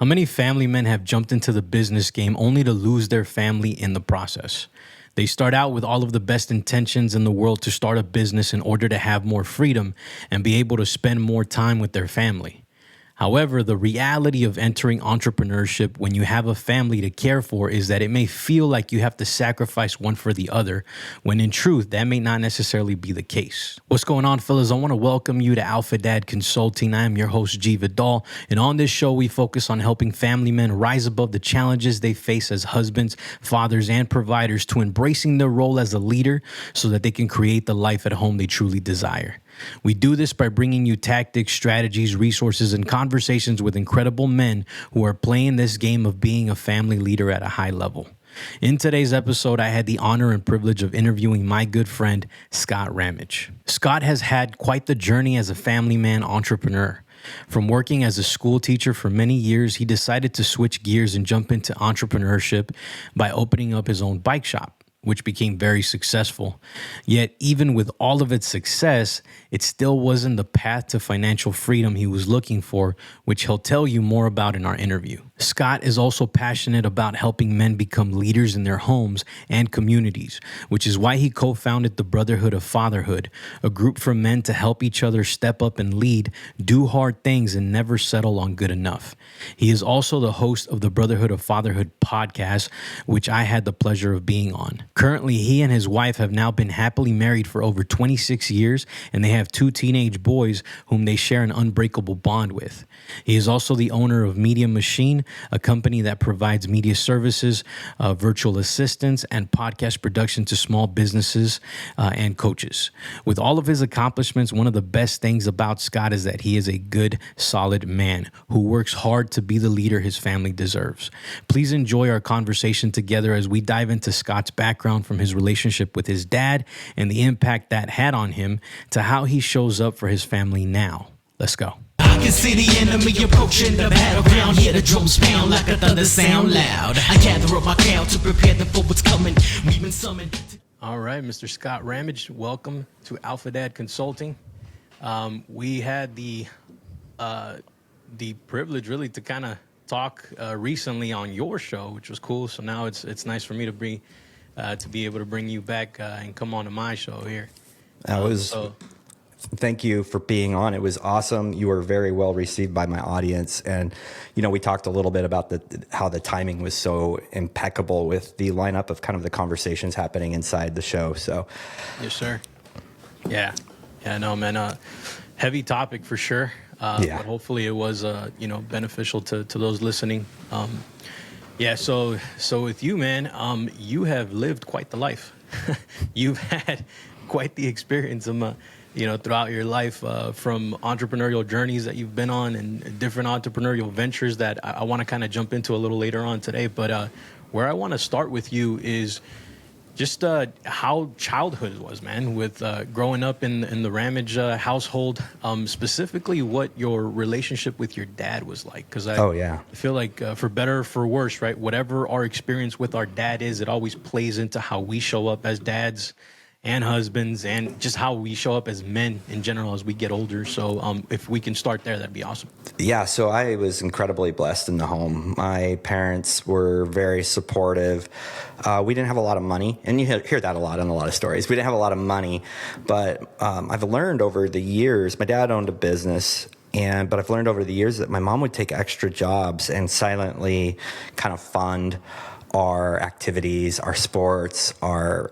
How many family men have jumped into the business game only to lose their family in the process? They start out with all of the best intentions in the world to start a business in order to have more freedom and be able to spend more time with their family. However, the reality of entering entrepreneurship when you have a family to care for is that it may feel like you have to sacrifice one for the other, when in truth, that may not necessarily be the case. What's going on, fellas? I want to welcome you to Alpha Dad Consulting. I am your host, G. Vidal, and on this show, we focus on helping family men rise above the challenges they face as husbands, fathers, and providers to embracing their role as a leader so that they can create the life at home they truly desire. We do this by bringing you tactics, strategies, resources, and conversations with incredible men who are playing this game of being a family leader at a high level. In today's episode, I had the honor and privilege of interviewing my good friend, Scott Rammage. Scott has had quite the journey as a family man entrepreneur. From working as a school teacher for many years, he decided to switch gears and jump into entrepreneurship by opening up his own bike shop, which became very successful. Yet, even with all of its success, it still wasn't the path to financial freedom he was looking for, which he'll tell you more about in our interview. Scott is also passionate about helping men become leaders in their homes and communities, which is why he co-founded the Brotherhood of Fatherhood, a group for men to help each other step up and lead, do hard things, and never settle on good enough. He is also the host of the Brotherhood of Fatherhood podcast, which I had the pleasure of being on. Currently, he and his wife have now been happily married for over 26 years, and they have 2 teenage boys whom they share an unbreakable bond with. He is also the owner of Media Machine, a company that provides media services, virtual assistants, and podcast production to small businesses and coaches. With all of his accomplishments, one of the best things about Scott is that he is a good, solid man who works hard to be the leader his family deserves. Please enjoy our conversation together as we dive into Scott's background, from his relationship with his dad and the impact that had on him to how he shows up for his family now. Let's go. I can see the enemy approaching the battleground. Hear the drums pound like a thunder sound loud. I gather up my crowd to prepare them for what's coming. We've been summoned. All right, Mr. Scott Rammage, welcome to Alpha Dad Consulting. We had the privilege really to kind of talk recently on your show, which was cool. So now it's nice for me to be able to bring you back and come on to my show here. Thank you for being on. It was awesome. You were very well received by my audience. And, we talked a little bit about how the timing was so impeccable with the lineup of kind of the conversations happening inside the show. So, yes, sir. Yeah, no, man. Heavy topic for sure. But hopefully it was, beneficial to those listening. So with you, man, you have lived quite the life. You've had quite the experience throughout your life, from entrepreneurial journeys that you've been on and different entrepreneurial ventures that I want to kind of jump into a little later on today. But where I want to start with you is just how childhood was, man, with growing up in the Rammage household, specifically what your relationship with your dad was like. Because I feel like for better or for worse, right, whatever our experience with our dad is, it always plays into how we show up as dads and husbands, and just how we show up as men in general as we get older. So if we can start there, that'd be awesome. Yeah, so I was incredibly blessed in the home. My parents were very supportive. We didn't have a lot of money, and you hear that a lot in a lot of stories. We didn't have a lot of money, but I've learned over the years, my dad owned a business, but I've learned over the years that my mom would take extra jobs and silently kind of fund our activities, our sports, our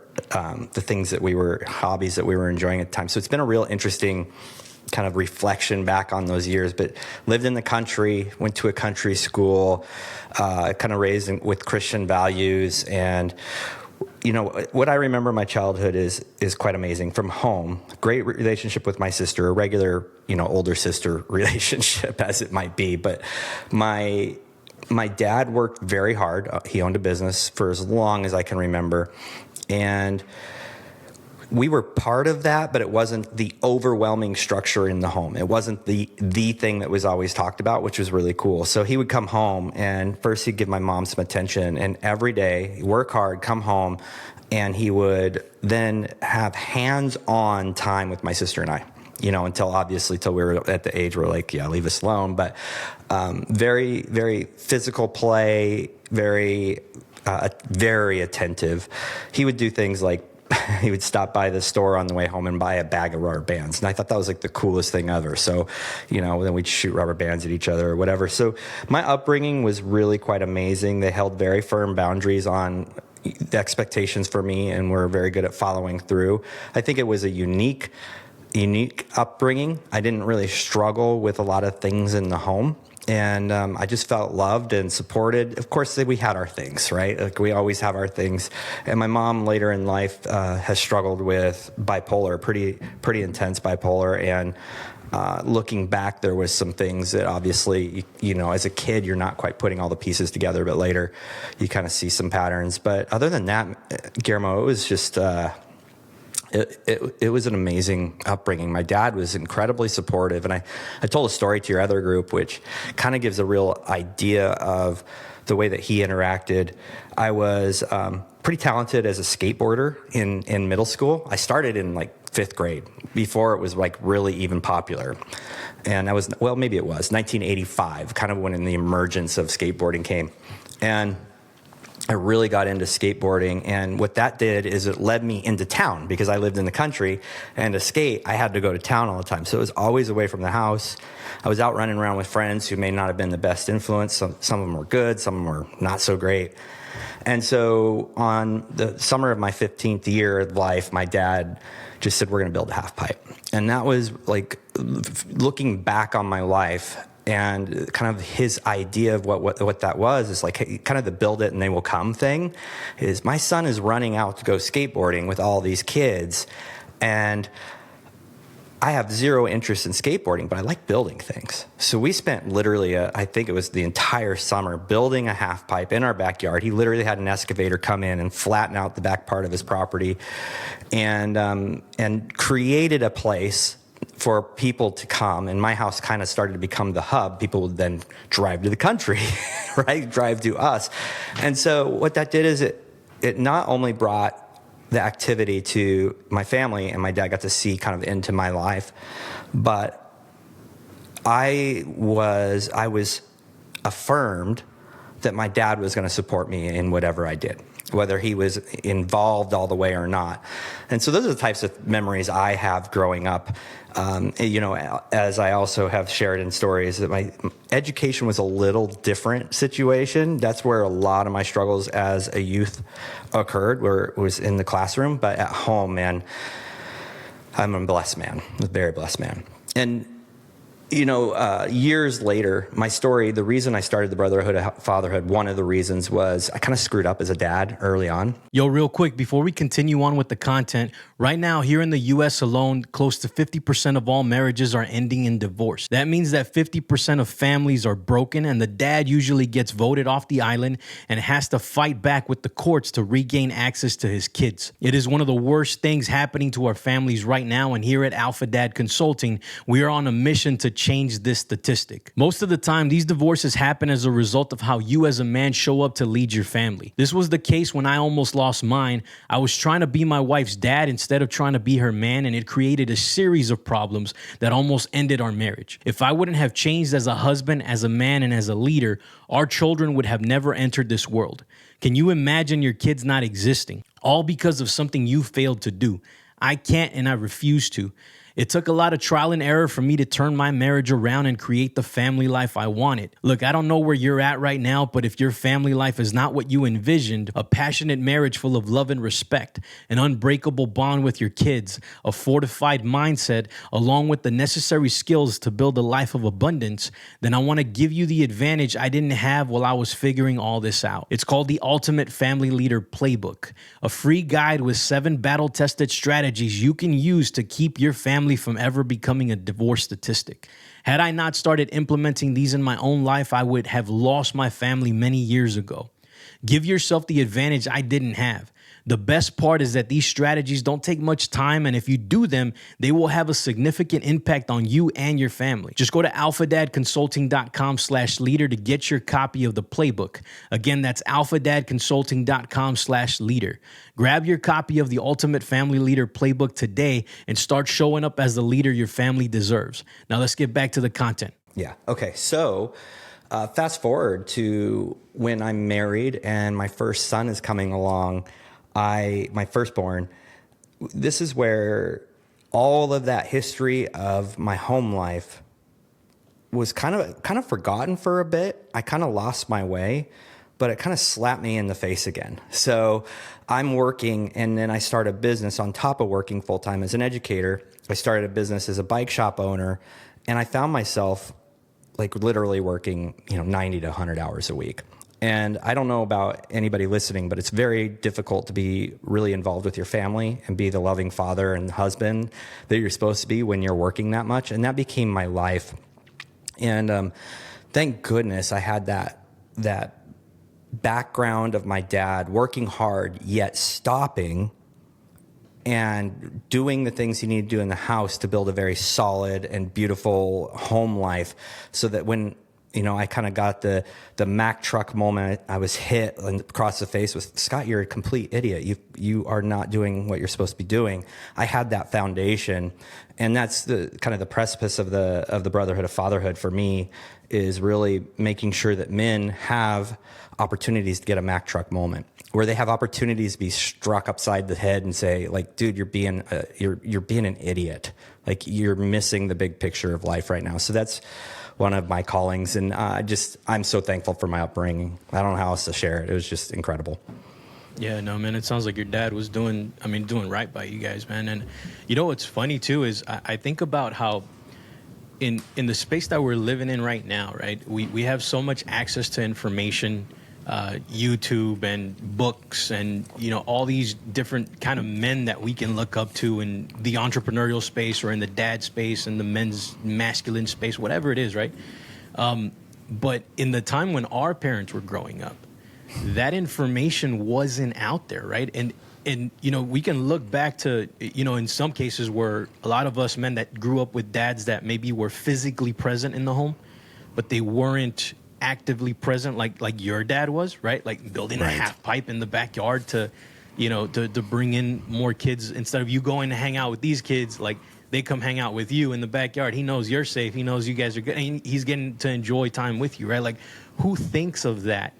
the things that hobbies that we were enjoying at the time. So it's been a real interesting kind of reflection back on those years. But lived in the country, went to a country school, kind of raised with Christian values. And what I remember my childhood is quite amazing. From home, great relationship with my sister, a regular older sister relationship as it might be. But my dad worked very hard. He owned a business for as long as I can remember. And we were part of that, but it wasn't the overwhelming structure in the home. It wasn't the thing that was always talked about, which was really cool. So he would come home, and first he'd give my mom some attention. And every day, work hard, come home, and he would then have hands-on time with my sister and I. until we were at the age where like, yeah, leave us alone. But very, very physical play, very attentive. He would do things like he would stop by the store on the way home and buy a bag of rubber bands. And I thought that was like the coolest thing ever. So, then we'd shoot rubber bands at each other or whatever. So my upbringing was really quite amazing. They held very firm boundaries on the expectations for me and were very good at following through. I think it was a unique upbringing. I didn't really struggle with a lot of things in the home. And I just felt loved and supported. Of course, we had our things, right? Like we always have our things. And my mom later in life has struggled with bipolar, pretty intense bipolar. And looking back, there was some things that obviously, as a kid, you're not quite putting all the pieces together. But later, you kind of see some patterns. But other than that, Guillermo, it was just... It was an amazing upbringing. My dad was incredibly supportive. And I told a story to your other group, which kind of gives a real idea of the way that he interacted. I was pretty talented as a skateboarder in middle school. I started in like 5th grade before it was like really even popular. And maybe it was 1985, kind of when the emergence of skateboarding came. And I really got into skateboarding, and what that did is it led me into town because I lived in the country, and to skate, I had to go to town all the time. So it was always away from the house. I was out running around with friends who may not have been the best influence. Some of them were good, some of them were not so great. And so on the summer of my 15th year of life, my dad just said, we're going to build a half pipe. And that was like looking back on my life. And kind of his idea of what that was is like kind of the build it and they will come thing is my son is running out to go skateboarding with all these kids. And I have zero interest in skateboarding, but I like building things. So we spent literally, I think it was the entire summer building a half pipe in our backyard. He literally had an excavator come in and flatten out the back part of his property and created a place for people to come, and my house kind of started to become the hub. People would then drive to the country, right? Drive to us. And so what that did is it not only brought the activity to my family, and my dad got to see kind of into my life, but I was affirmed that my dad was going to support me in whatever I did, whether he was involved all the way or not. And so those are the types of memories I have growing up. As I also have shared in stories, that my education was a little different situation. That's where a lot of my struggles as a youth occurred, where it was in the classroom. But at home, man, I'm a blessed man, a very blessed man. And years later, my story, the reason I started the Brotherhood of Fatherhood, one of the reasons was I kind of screwed up as a dad early on. Yo, real quick, before we continue on with the content, right now here in the U.S. alone, close to 50% of all marriages are ending in divorce. That means that 50% of families are broken, and the dad usually gets voted off the island and has to fight back with the courts to regain access to his kids. It is one of the worst things happening to our families right now, and here at Alpha Dad Consulting, we are on a mission to change this statistic. Most of the time, these divorces happen as a result of how you as a man show up to lead your family. This was the case when I almost lost mine. I was trying to be my wife's dad instead of trying to be her man, and it created a series of problems that almost ended our marriage. If I wouldn't have changed as a husband, as a man, and as a leader, our children would have never entered this world. Can you imagine your kids not existing? All because of something you failed to do. I can't, and I refuse to. It took a lot of trial and error for me to turn my marriage around and create the family life I wanted. Look, I don't know where you're at right now, but if your family life is not what you envisioned, a passionate marriage full of love and respect, an unbreakable bond with your kids, a fortified mindset, along with the necessary skills to build a life of abundance, then I want to give you the advantage I didn't have while I was figuring all this out. It's called the Ultimate Family Leader Playbook, a free guide with 7 battle-tested strategies you can use to keep your family from ever becoming a divorce statistic. Had I not started implementing these in my own life, I would have lost my family many years ago. Give yourself the advantage I didn't have. The best part is that these strategies don't take much time, and if you do them, they will have a significant impact on you and your family. Just go to alphadadconsulting.com/leader to get your copy of the playbook. Again, that's alphadadconsulting.com/leader. Grab your copy of the Ultimate Family Leader Playbook today and start showing up as the leader your family deserves. Now let's get back to the content. Yeah. Okay. So fast forward to when I'm married and my first son is coming along. My firstborn, this is where all of that history of my home life was kind of forgotten for a bit. I kind of lost my way, but it kind of slapped me in the face again. So I'm working, and then I start a business on top of working full time as an educator. I started a business as a bike shop owner, and I found myself like literally working, 90 to 100 hours a week. And I don't know about anybody listening, but it's very difficult to be really involved with your family and be the loving father and husband that you're supposed to be when you're working that much. And that became my life. And thank goodness I had that background of my dad working hard, yet stopping and doing the things he needed to do in the house to build a very solid and beautiful home life, so that when I kind of got the Mack truck moment, I was hit across the face with, Scott, you're a complete idiot. You are not doing what you're supposed to be doing. I had that foundation, and that's the kind of the precipice of the brotherhood of fatherhood for me, is really making sure that men have opportunities to get a Mack truck moment, where they have opportunities to be struck upside the head and say, like, dude, you're being an idiot. Like, you're missing the big picture of life right now. So that's one of my callings, and I'm so thankful for my upbringing. I don't know how else to share it. It was just incredible. Yeah, no, man, it sounds like your dad was doing right by you guys, man. And what's funny too is I think about how in the space that we're living in right now, right? We have so much access to information, YouTube and books, and all these different kind of men that we can look up to in the entrepreneurial space or in the dad space and the men's masculine space, whatever it is, right? But in the time when our parents were growing up, that information wasn't out there, right? And we can look back to in some cases where a lot of us men that grew up with dads that maybe were physically present in the home, but they weren't actively present like your dad was, right? Like building a half pipe in the backyard to bring in more kids. Instead of you going to hang out with these kids, like they come hang out with you in the backyard. He knows you're safe. He knows you guys are good. And he's getting to enjoy time with you, right? Like, who thinks of that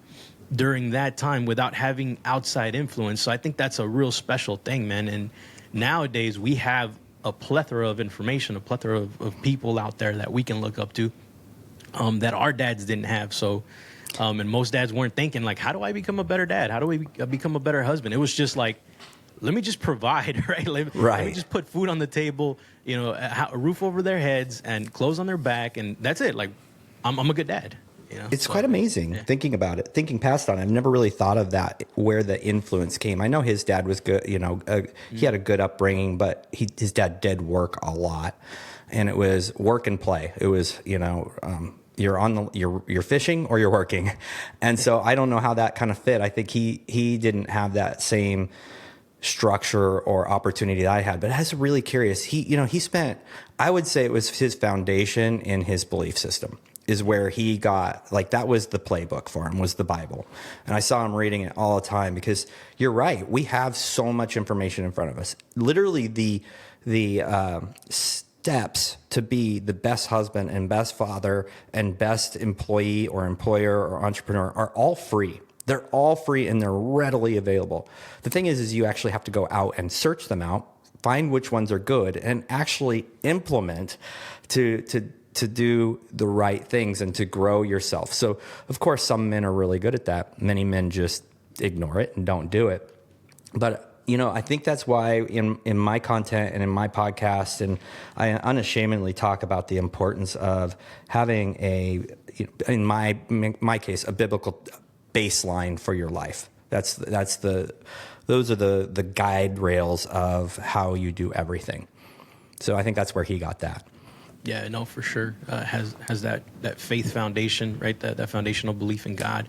during that time without having outside influence? So I think that's a real special thing, man. And nowadays we have a plethora of information, a plethora of people out there that we can look up to, that our dads didn't have. So, and most dads weren't thinking like, how do I become a better dad? How do I become a better husband? It was just like, let me just provide, right? Let me just put food on the table, a roof over their heads and clothes on their back. And that's it. Like, I'm a good dad. It's quite amazing thinking about it, thinking past on it. I've never really thought of that, where the influence came. I know his dad was good, he had a good upbringing, but his dad did work a lot, and it was work and play. It was, you're fishing or you're working. And so I don't know how that kind of fit. I think he didn't have that same structure or opportunity that I had, but I was really curious. He spent, I would say it was his foundation in his belief system is where he got, like, that was the playbook for him, was the Bible. And I saw him reading it all the time, because you're right. We have so much information in front of us. Literally the steps to be the best husband and best father and best employee or employer or entrepreneur are all free. They're all free and they're readily available. The thing is you actually have to go out and search them out, find which ones are good, and actually implement to do the right things and to grow yourself. So, of course, some men are really good at that. Many men just ignore it and don't do it. But, I think that's why in my content and in my podcast, and I unashamedly talk about the importance of having in my case, a biblical baseline for your life. Those are the guide rails of how you do everything. So I think that's where he got that. Yeah, no, for sure. Has that faith foundation, right? That foundational belief in God.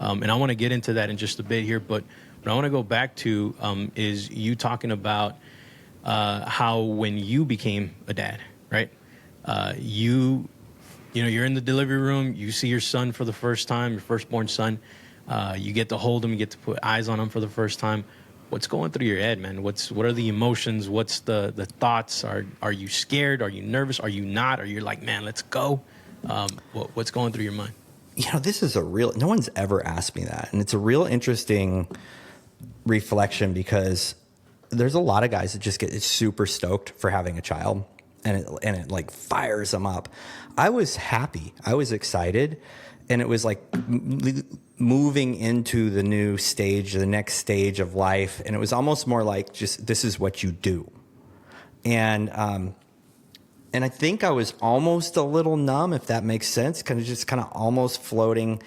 And I want to get into that in just a bit here, but what I want to go back to is you talking about how when you became a dad, right? You're in the delivery room, you see your son for the first time, your firstborn son. You get to hold him, you get to put eyes on him for the first time. What's going through your head, man? What are the emotions? What's the thoughts? Are you scared? Are you nervous? Are you not? Are you like, man, let's go? What's going through your mind? This is no one's ever asked me that. And it's a real interesting reflection because there's a lot of guys that just get super stoked for having a child and it like fires them up. I was happy. I was excited. And it was like moving into the new stage, the next stage of life. And it was almost more like just, this is what you do. And I think I was almost a little numb, if that makes sense, kind of almost floating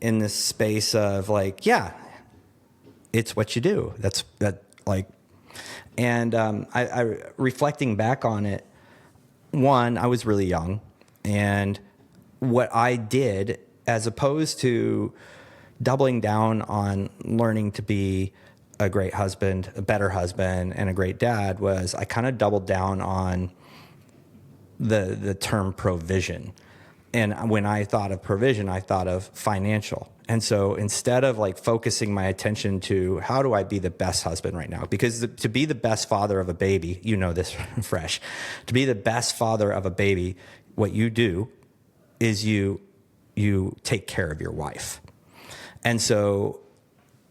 in this space of like, yeah, it's what you do. I reflecting back on it, one, I was really young, and what I did, as opposed to doubling down on learning to be a great husband, a better husband, and a great dad, was I kind of doubled down on the term provision. And when I thought of provision, I thought of financial. And so instead of like focusing my attention to how do I be the best husband right now, because to be the best father of a baby, you know this fresh, to be the best father of a baby, what you do is you take care of your wife. And so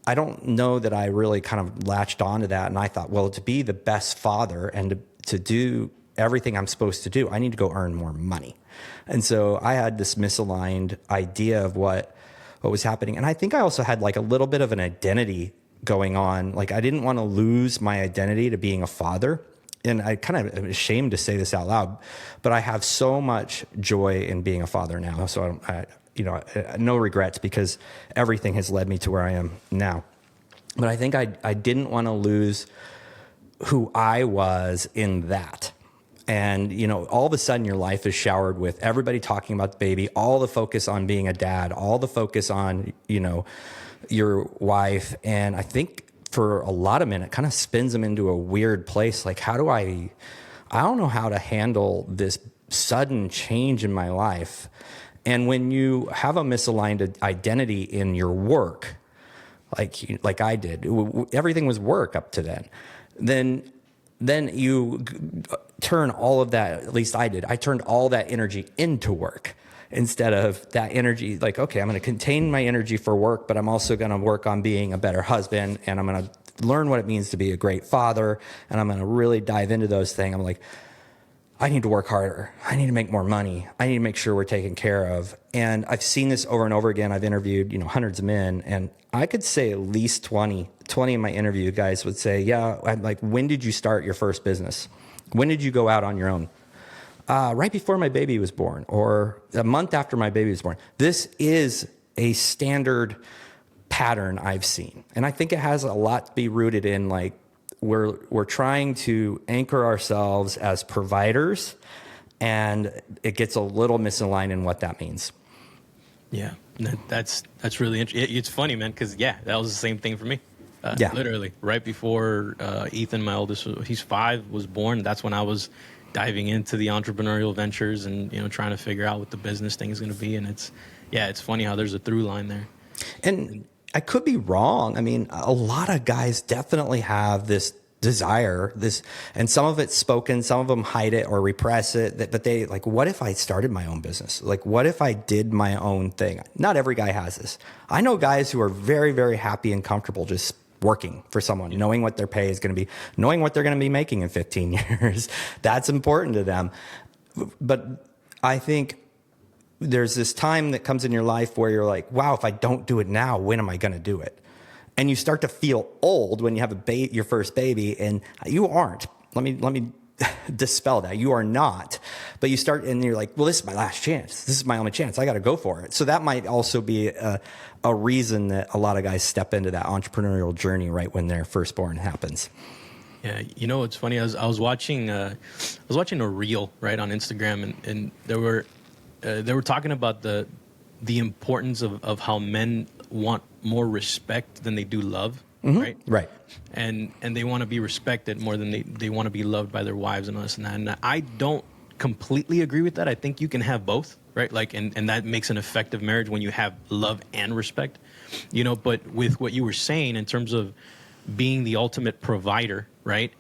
I don't know that I really kind of latched onto that. And I thought, well, to be the best father and to do everything I'm supposed to do, I need to go earn more money. And so I had this misaligned idea of what was happening. And I think I also had like a little bit of an identity going on. Like I didn't want to lose my identity to being a father. And I kind of am ashamed to say this out loud, but I have so much joy in being a father now. So no regrets, because everything has led me to where I am now. But I think I didn't want to lose who I was in that. And, all of a sudden your life is showered with everybody talking about the baby, all the focus on being a dad, all the focus on, your wife. And I think for a lot of men, it kind of spins them into a weird place. Like, I don't know how to handle this sudden change in my life. And when you have a misaligned identity in your work, like I did, everything was work up to then you turn all of that, at least I did, I turned all that energy into work instead of that energy. Like, okay, I'm going to contain my energy for work, but I'm also going to work on being a better husband, and I'm going to learn what it means to be a great father, and I'm going to really dive into those things. I'm like, I need to work harder. I need to make more money. I need to make sure we're taken care of. And I've seen this over and over again. I've interviewed, hundreds of men, and I could say at least 20 of my interview guys would say, yeah, I'm like, when did you start your first business? When did you go out on your own? Right before my baby was born, or a month after my baby was born. This is a standard pattern I've seen. And I think it has a lot to be rooted in, like, we're trying to anchor ourselves as providers, and it gets a little misaligned in what that means. Yeah, that's really interesting. It's funny, man, because that was the same thing for me. Literally right before Ethan, my oldest, he's 5, was born. That's when I was diving into the entrepreneurial ventures and trying to figure out what the business thing is going to be. And it's funny how there's a through line there. And I could be wrong. I mean, a lot of guys definitely have this desire, and some of it's spoken, some of them hide it or repress it, but they like, what if I started my own business? Like, what if I did my own thing? Not every guy has this. I know guys who are very, very happy and comfortable just working for someone, knowing what their pay is going to be, knowing what they're going to be making in 15 years. That's important to them. But I think there's this time that comes in your life where you're like, wow, if I don't do it now, when am I going to do it? And you start to feel old when you have your first baby, and you aren't. Let me dispel that. You are not. But you start, and you're like, well, this is my last chance. This is my only chance. I got to go for it. So that might also be a reason that a lot of guys step into that entrepreneurial journey right when their firstborn happens. Yeah, it's funny. I was watching a reel right on Instagram, and they were talking about the importance of how men want more respect than they do love, right? Right. And they want to be respected more than they want to be loved by their wives and this and that. And I don't completely agree with that. I think you can have both, right? Like, and that makes an effective marriage when you have love and respect, you know. But with what you were saying in terms of being the ultimate provider, right?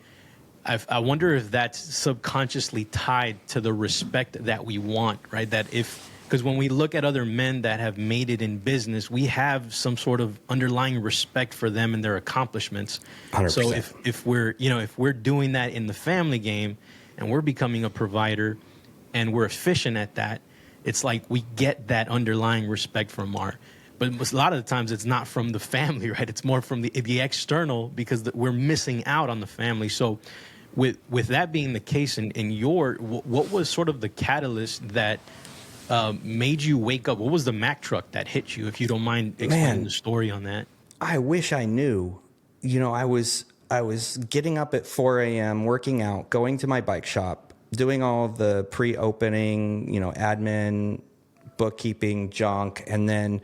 I wonder if that's subconsciously tied to the respect that we want, right? That because when we look at other men that have made it in business, we have some sort of underlying respect for them and their accomplishments. 100%. So if we're doing that in the family game and we're becoming a provider and we're efficient at that, it's like we get that underlying respect from but a lot of the times it's not from the family, right? It's more from the external, because we're missing out on the family. So with that being the case in what was sort of the catalyst that made you wake up? What was the Mack truck that hit you, if you don't mind explaining the story on that? I wish I knew. You know, I was getting up at 4 a.m., working out, going to my bike shop, doing all of the pre-opening, you know, admin, bookkeeping junk, and then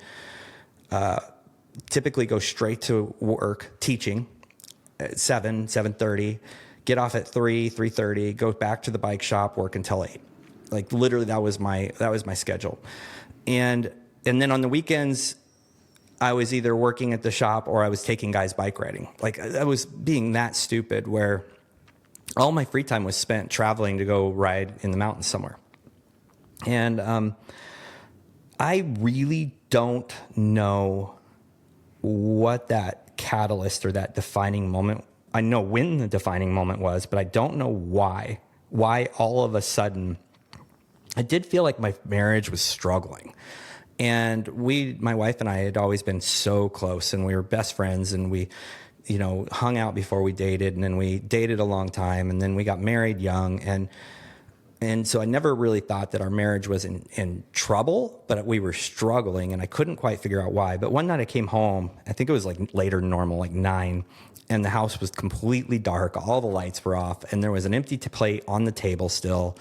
typically go straight to work teaching at 7:30, get off at 3:30, go back to the bike shop, work until 8. Like literally that was my schedule. And then on the weekends I was either working at the shop or I was taking guys bike riding. Like I was being that stupid where all my free time was spent traveling to go ride in the mountains somewhere. And I really don't know what that catalyst or that defining moment, I know when the defining moment was, but I don't know why all of a sudden I did feel like my marriage was struggling. And my wife and I had always been so close, and we were best friends, and we, you know, hung out before we dated, and then we dated a long time, and then we got married young. And so I never really thought that our marriage was in trouble, but we were struggling, and I couldn't quite figure out why. But one night I came home, I think it was like later than normal, like 9, and the house was completely dark. All the lights were off, and there was an empty plate on the table still.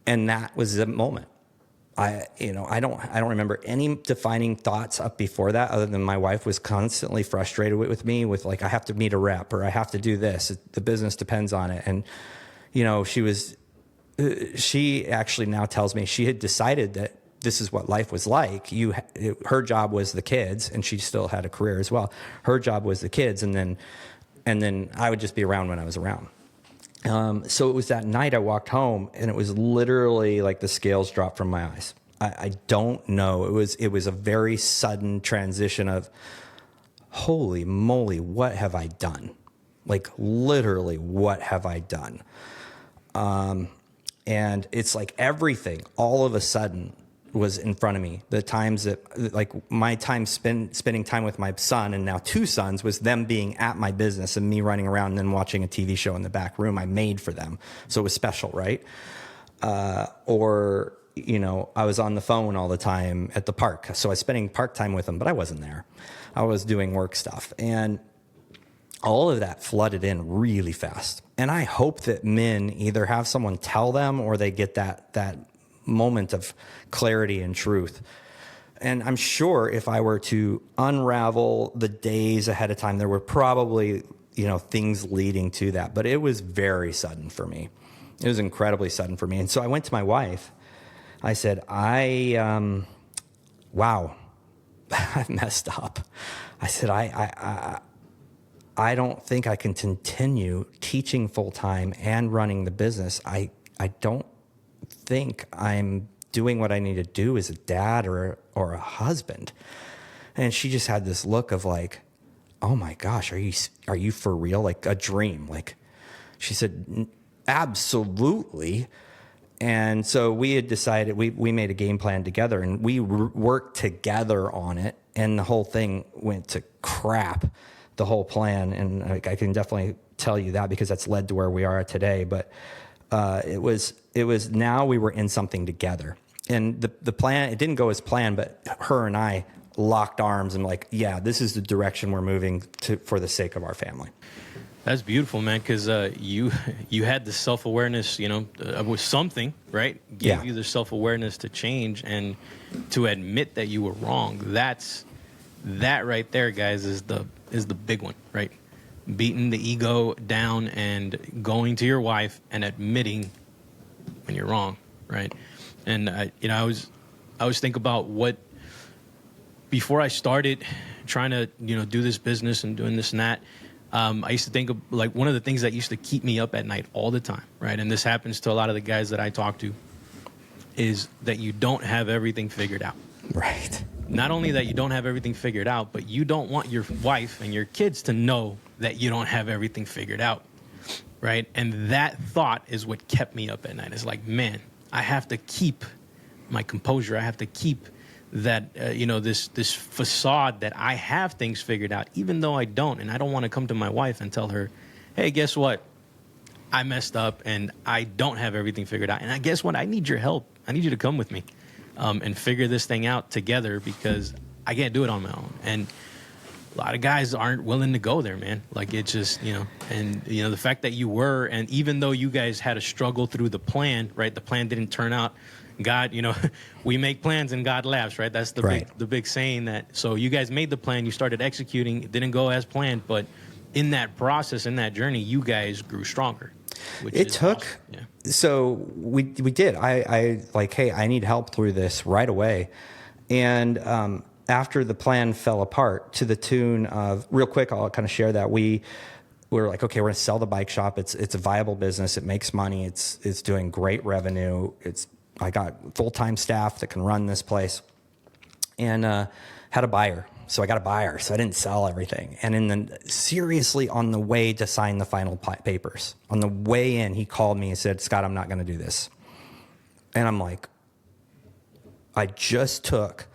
And that was the moment. I don't remember any defining thoughts up before that, other than my wife was constantly frustrated with me with like, I have to meet a rep, or I have to do this. The business depends on it. And, you know, she actually now tells me she had decided that this is what life was like. Her job was the kids, and she still had a career as well. Her job was the kids. And then I would just be around when I was around. So it was that night I walked home, and it was literally like the scales dropped from my eyes. I don't know. It was a very sudden transition of, holy moly, what have I done? Like literally, what have I done? And it's like everything all of a sudden was in front of me. The times that, like my time spending time with my son, and now 2 sons, was them being at my business and me running around and then watching a TV show in the back room I made for them. So it was special, right? Or, you know, I was on the phone all the time at the park. So I was spending park time with them, but I wasn't there. I was doing work stuff. And all of that flooded in really fast. And I hope that men either have someone tell them, or they get that moment of clarity and truth. And I'm sure if I were to unravel the days ahead of time, there were probably, you know, things leading to that. But it was very sudden for me. It was incredibly sudden for me. And so I went to my wife. I said, wow, I've messed up. I said, I don't think I can continue teaching full time and running the business. I don't think I'm doing what I need to do as a dad or a husband. And she just had this look of like, oh my gosh, are you for real? Like a dream. Like she said, absolutely. And so we had decided, we made a game plan together, and we worked together on it, and the whole thing went to crap, the whole plan. And I can definitely tell you that, because that's led to where we are today. But it was now we were in something together, and the plan, it didn't go as planned, but her and I locked arms and like, yeah, this is the direction we're moving to for the sake of our family. That's beautiful, man, because you had the self-awareness, you know, was something, right? Gave you the self-awareness to change and to admit that you were wrong. That's That right there, guys, is the big one, right? Beating the ego down and going to your wife and admitting when you're wrong, right? And I was thinking about what, before I started trying to do this business and doing this and that. I used to think of, like, one of the things that used to keep me up at night all the time, right? And this happens to a lot of the guys that I talk to, is that you don't have everything figured out. Right. Not only that you don't have everything figured out, but you don't want your wife and your kids to know that you don't have everything figured out, right? And that thought is what kept me up at night. It's like, man, I have to keep my composure. I have to keep that, this facade that I have things figured out, even though I don't. And I don't want to come to my wife and tell her, hey, guess what? I messed up and I don't have everything figured out. And I guess what? I need your help. I need you to come with me and figure this thing out together, because I can't do it on my own. And a lot of guys aren't willing to go there, man. Like, it's just, the fact that you were, and even though you guys had a struggle through the plan, right? The plan didn't turn out. God, we make plans and God laughs, right? That's the big saying. That, so you guys made the plan, you started executing, it didn't go as planned, but in that process, in that journey, you guys grew stronger. It took, awesome. Yeah. So we did. I like, hey, I need help through this right away. And after the plan fell apart, to the tune of, real quick, I'll kind of share that we were like, okay, we're going to sell the bike shop. It's a viable business. It makes money. It's doing great revenue. I got full-time staff that can run this place, and had a buyer. So I got a buyer. So I didn't sell everything. And then seriously, on the way to sign the final papers, on the way in, he called me and said, Scott, I'm not going to do this. And I'm like, I just took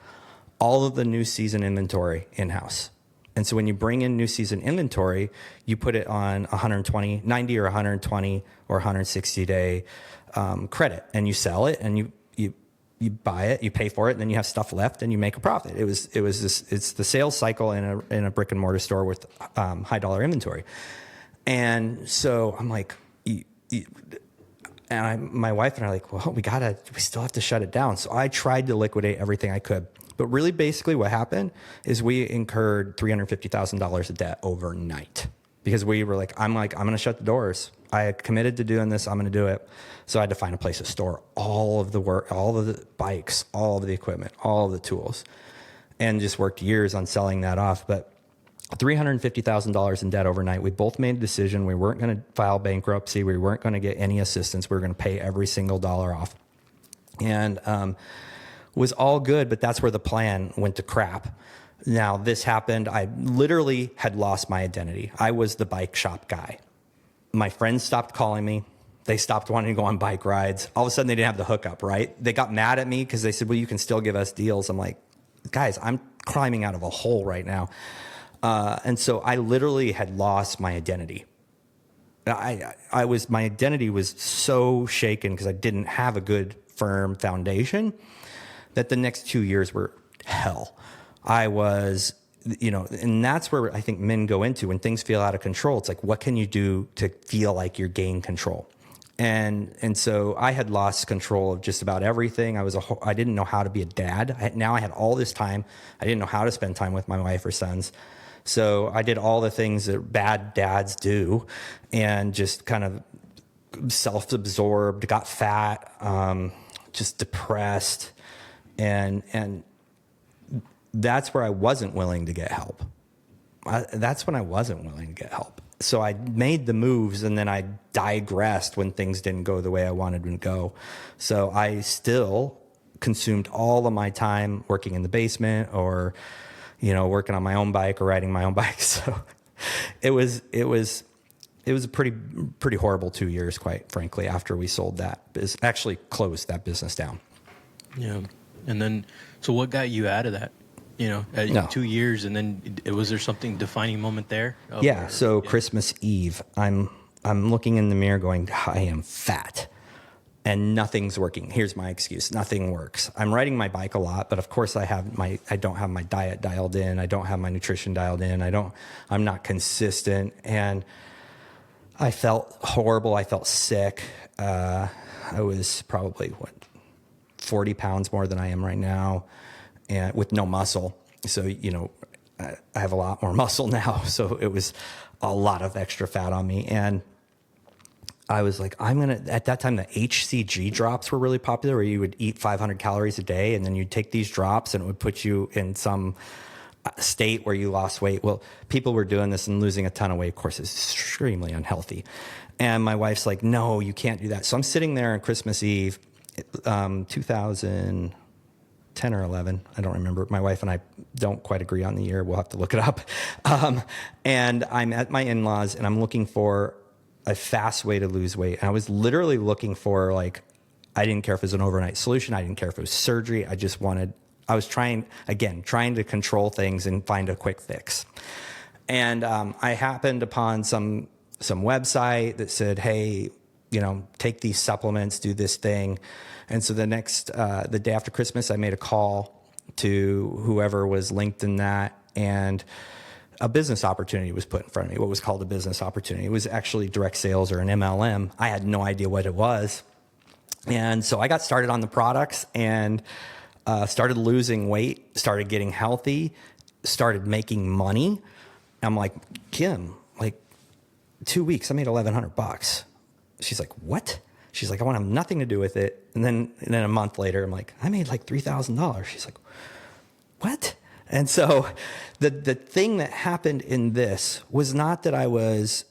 all of the new season inventory in-house. And so when you bring in new season inventory, you put it on 120, 90 or 120 or 160 day credit, and you sell it, and you buy it, you pay for it, and then you have stuff left and you make a profit. It's the sales cycle in a brick and mortar store with high dollar inventory. And so I'm like, my wife and I are like, well, we still have to shut it down. So I tried to liquidate everything I could. But really, basically what happened is we incurred $350,000 of debt overnight, because we were like, I'm going to shut the doors. I committed to doing this. I'm going to do it. So I had to find a place to store all of the work, all of the bikes, all of the equipment, all of the tools, and just worked years on selling that off. But $350,000 in debt overnight. We both made a decision. We weren't going to file bankruptcy. We weren't going to get any assistance. We were going to pay every single dollar off. And was all good, but that's where the plan went to crap. Now, this happened. I literally had lost my identity. I was the bike shop guy. My friends stopped calling me. They stopped wanting to go on bike rides. All of a sudden, they didn't have the hookup, right? They got mad at me because they said, well, you can still give us deals. I'm like, guys, I'm climbing out of a hole right now. And so I literally had lost my identity. My identity was so shaken because I didn't have a good, firm foundation, that the next 2 years were hell. I was, and that's where I think men go into when things feel out of control. It's like, what can you do to feel like you're gaining control? And so I had lost control of just about everything. I didn't know how to be a dad. Now I had all this time. I didn't know how to spend time with my wife or sons. So I did all the things that bad dads do, and just kind of self-absorbed, got fat, just depressed. And that's where I wasn't willing to get help. That's when I wasn't willing to get help. So I made the moves, and then I digressed when things didn't go the way I wanted them to go. So I still consumed all of my time working in the basement, or, working on my own bike or riding my own bike. So it was a pretty horrible 2 years, quite frankly, after we sold that, actually closed that business down. Yeah. And then, so what got you out of that? No. 2 years, and then was there something defining moment there? Yeah. So Christmas Eve, I'm looking in the mirror going, I am fat and nothing's working. Here's my excuse. Nothing works. I'm riding my bike a lot, but of course I don't have my diet dialed in. I don't have my nutrition dialed in. I'm not consistent. And I felt horrible. I felt sick. I was probably 40 pounds more than I am right now, and with no muscle. So, I have a lot more muscle now. So it was a lot of extra fat on me. And I was like, at that time, the HCG drops were really popular, where you would eat 500 calories a day and then you'd take these drops and it would put you in some state where you lost weight. Well, people were doing this and losing a ton of weight. Of course, it's extremely unhealthy. And my wife's like, no, you can't do that. So I'm sitting there on Christmas Eve, 2010 or 11. I don't remember. My wife and I don't quite agree on the year. We'll have to look it up. And I'm at my in-laws and I'm looking for a fast way to lose weight. And I was literally looking for, like, I didn't care if it was an overnight solution. I didn't care if it was surgery. I was trying to control things and find a quick fix. And I happened upon some website that said, hey, take these supplements, do this thing. And so the day after Christmas, I made a call to whoever was linked in that, and a business opportunity was put in front of me. What was called a business opportunity. It was actually direct sales, or an MLM. I had no idea what it was. And so I got started on the products and started losing weight, started getting healthy, started making money. I'm like, Kim, 2 weeks, I made $1,100. She's like, what? She's like, I want to have nothing to do with it. And then a month later, I'm like, I made $3,000. She's like, what? And so the thing that happened in this was not that I was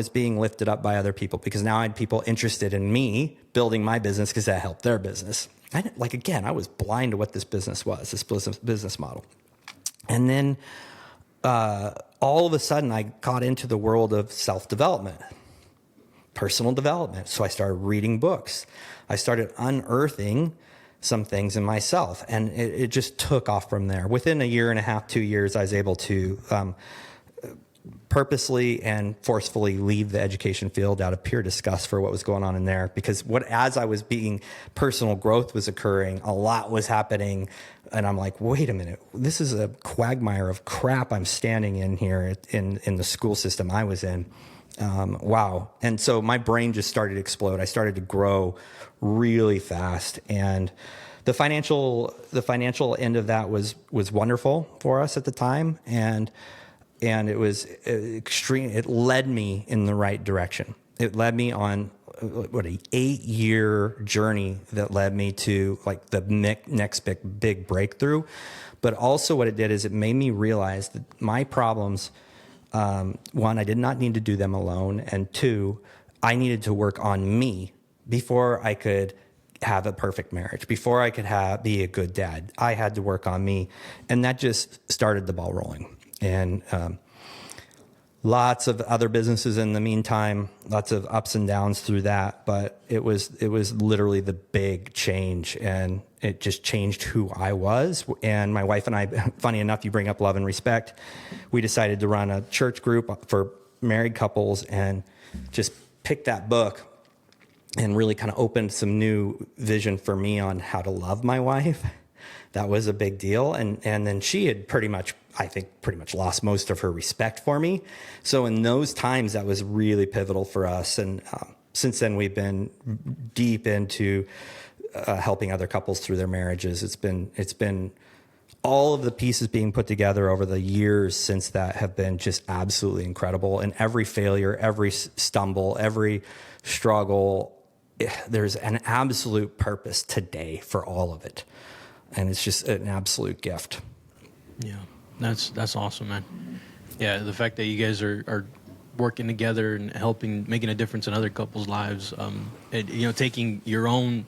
being lifted up by other people, because now I had people interested in me building my business because that helped their business. I was blind to what this business was, this business model. And then all of a sudden I got into the world of self-development, personal development. So I started reading books. I started unearthing some things in myself, and it just took off from there. Within a year and a half, 2 years, I was able to purposely and forcefully leave the education field out of pure disgust for what was going on in there. Because as I was personal growth was occurring, a lot was happening. And I'm like, wait a minute, this is a quagmire of crap I'm standing in here in the school system I was in. Wow. And so my brain just started to explode. I started to grow really fast. And the financial end of that was wonderful for us at the time. And it was extreme. It led me in the right direction. It led me on an 8-year journey that led me to the next big breakthrough. But also what it did is it made me realize that my problems, one, I did not need to do them alone. And two, I needed to work on me before I could have a perfect marriage, before I could be a good dad. I had to work on me. And that just started the ball rolling. And lots of other businesses in the meantime, lots of ups and downs through that. But it was literally the big change, and it just changed who I was. And my wife and I, funny enough, you bring up love and respect, we decided to run a church group for married couples and just pick that book and really kind of opened some new vision for me on how to love my wife. That was a big deal. And then she had pretty much lost most of her respect for me. So in those times, that was really pivotal for us. And since then, we've been deep into helping other couples through their marriages. It's been all of the pieces being put together over the years since that have been just absolutely incredible. And every failure, every stumble, every struggle, there's an absolute purpose today for all of it. And it's just an absolute gift. Yeah, that's awesome, man. Yeah, the fact that you guys are working together and making a difference in other couples' lives, taking your own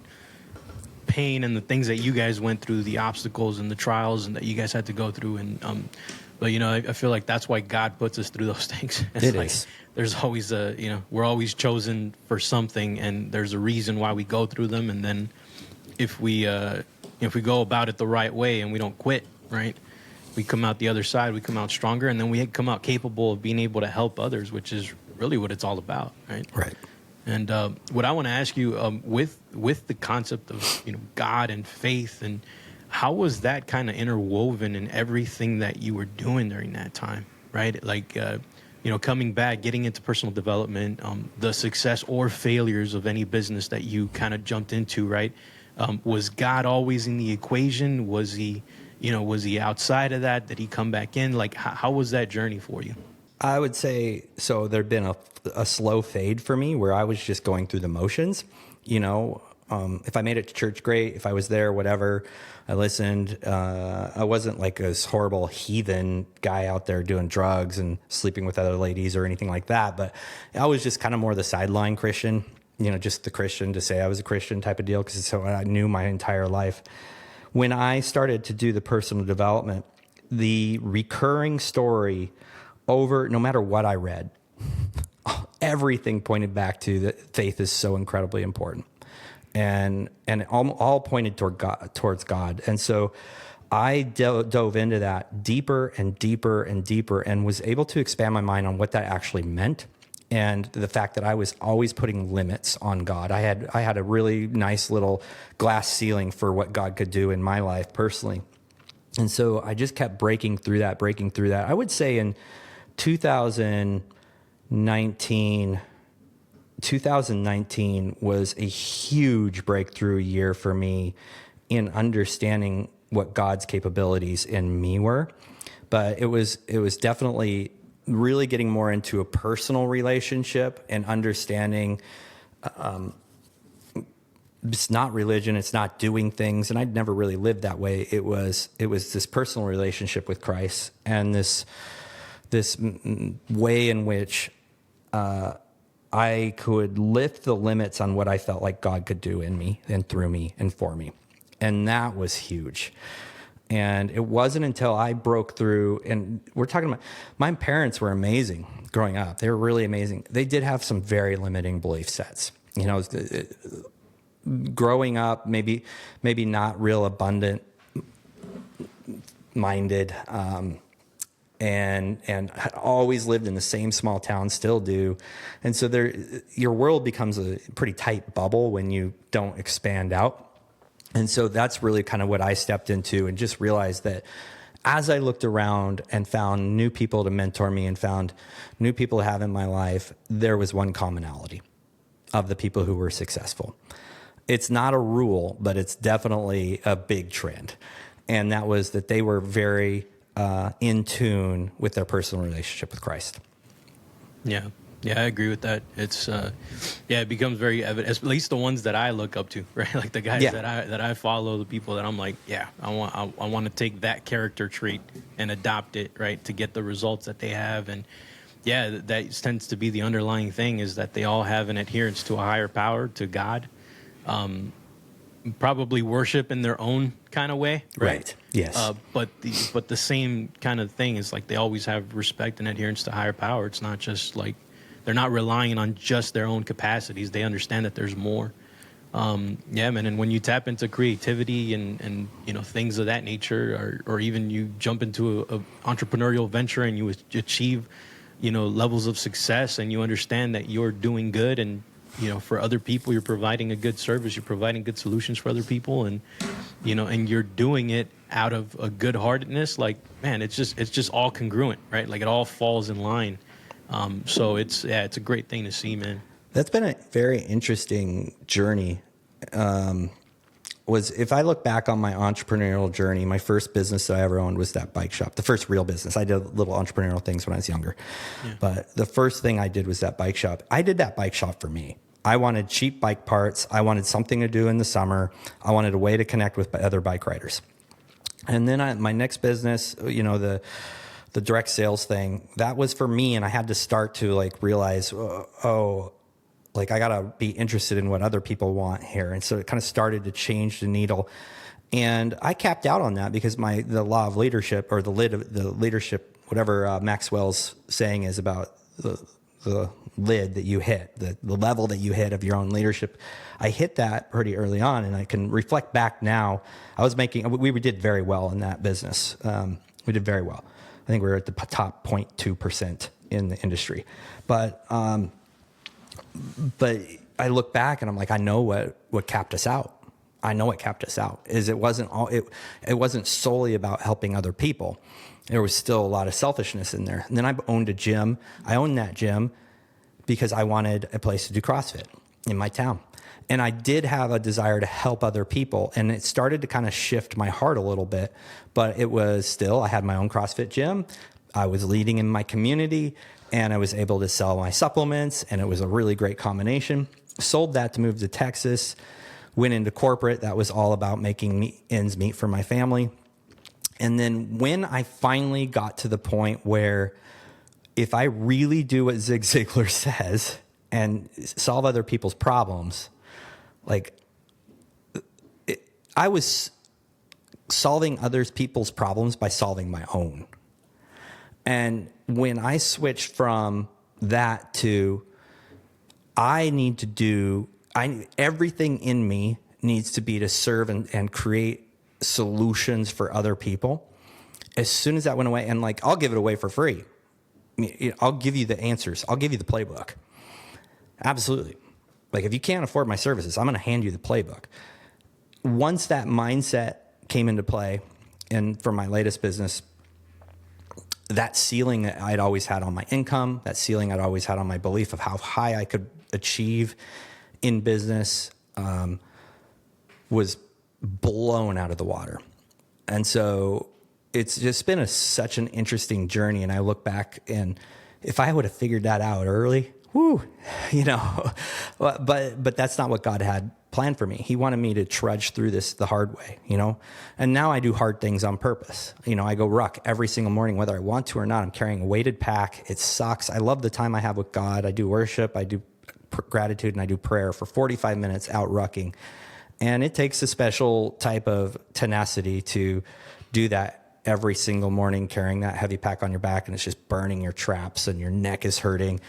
pain and the things that you guys went through, the obstacles and the trials and that you guys had to go through. And but I feel like that's why God puts us through those things. It is. There's always we're always chosen for something, and there's a reason why we go through them. And then if we go about it the right way and we don't quit, right, we come out the other side, we come out stronger, and then we come out capable of being able to help others, which is really what it's all about, right? Right. And what I want to ask you, with the concept of God and faith, and how was that kind of interwoven in everything that you were doing during that time, right? Like coming back, getting into personal development, the success or failures of any business that you kind of jumped into, right? Was God always in the equation? Was he, Was he outside of that? Did he come back in? Like, how was that journey for you? I would say, so there'd been a slow fade for me where I was just going through the motions. If I made it to church, great. If I was there, whatever, I listened. I wasn't like this horrible heathen guy out there doing drugs and sleeping with other ladies or anything like that. But I was just kind of more the sideline Christian, just the Christian to say I was a Christian type of deal, because it's what I knew my entire life. When I started to do the personal development, the recurring story no matter what I read, everything pointed back to that faith is so incredibly important. And all pointed towards God. And so I dove into that deeper and deeper and deeper, and was able to expand my mind on what that actually meant. And the fact that I was always putting limits on God. I had a really nice little glass ceiling for what God could do in my life personally. And so I just kept breaking through that. I would say in 2019 was a huge breakthrough year for me in understanding what God's capabilities in me were. But it was definitely really getting more into a personal relationship and understanding it's not religion, it's not doing things. And I'd never really lived that way. It was this personal relationship with Christ, and this way in which I could lift the limits on what I felt like God could do in me and through me and for me. And that was huge. And it wasn't until I broke through, and we're talking about, my parents were amazing growing up. They were really amazing. They did have some very limiting belief sets. Growing up, maybe not real abundant minded, and had always lived in the same small town, still do. And so your world becomes a pretty tight bubble when you don't expand out. And so that's really kind of what I stepped into, and just realized that as I looked around and found new people to mentor me and found new people to have in my life, there was one commonality of the people who were successful. It's not a rule, but it's definitely a big trend. And that was that they were very in tune with their personal relationship with Christ. Yeah, I agree with that. It's it becomes very evident, at least the ones that I look up to, right? Like the guys that I follow, the people that I'm like, I want to take that character trait and adopt it, right, to get the results that they have. And that tends to be the underlying thing, is that they all have an adherence to a higher power, to God. Probably worship in their own kind of way, right? Yes. But the same kind of thing is like they always have respect and adherence to higher power. It's not just like they're not relying on just their own capacities. They understand that there's more. Man. And when you tap into creativity and things of that nature, or even you jump into a entrepreneurial venture and you achieve levels of success, and you understand that you're doing good, and for other people, you're providing a good service, you're providing good solutions for other people, and and you're doing it out of a good heartedness. Like, man, it's just all congruent, right? Like it all falls in line. So it's a great thing to see, man. That's been a very interesting journey. If I look back on my entrepreneurial journey, my first business that I ever owned was that bike shop, the first real business. I did little entrepreneurial things when I was younger, but the first thing I did was that bike shop. I did that bike shop for me. I wanted cheap bike parts. I wanted something to do in the summer. I wanted a way to connect with other bike riders. And then my next business, the direct sales thing, that was for me. And I had to start to realize, I got to be interested in what other people want here. And so it kind of started to change the needle. And I capped out on that because the law of leadership, or the leadership, whatever Maxwell's saying is about the lid that you hit, the level that you hit of your own leadership. I hit that pretty early on, and I can reflect back now. We did very well in that business. We did very well. I think we were at the top 0.2% in the industry. But I look back and I'm like, I know what capped us out. I know what kept us out is it wasn't solely about helping other people. There was still a lot of selfishness in there. And then I owned a gym. I owned that gym because I wanted a place to do CrossFit in my town. And I did have a desire to help other people. And it started to kind of shift my heart a little bit. But it was still, I had my own CrossFit gym. I was leading in my community, and I was able to sell my supplements. And it was a really great combination. Sold that to move to Texas, went into corporate. That was all about making ends meet for my family. And then when I finally got to the point where if I really do what Zig Ziglar says and solve other people's problems, I was solving other people's problems by solving my own. And when I switched from that to everything in me needs to be to serve and create solutions for other people. As soon as that went away, and I'll give it away for free. I'll give you the answers. I'll give you the playbook. Absolutely. If you can't afford my services, I'm going to hand you the playbook. Once that mindset came into play, and for my latest business, that ceiling that I'd always had on my income, that ceiling I'd always had on my belief of how high I could achieve in business, was blown out of the water. And so it's just been such an interesting journey. And I look back, and if I would have figured that out early, but that's not what God had planned for me. He wanted me to trudge through this the hard way, and now I do hard things on purpose. I go ruck every single morning, whether I want to or not. I'm carrying a weighted pack. It sucks. I love the time I have with God. I do worship, I do gratitude, and I do prayer for 45 minutes out rucking. And it takes a special type of tenacity to do that every single morning, carrying that heavy pack on your back, and it's just burning your traps and your neck is hurting.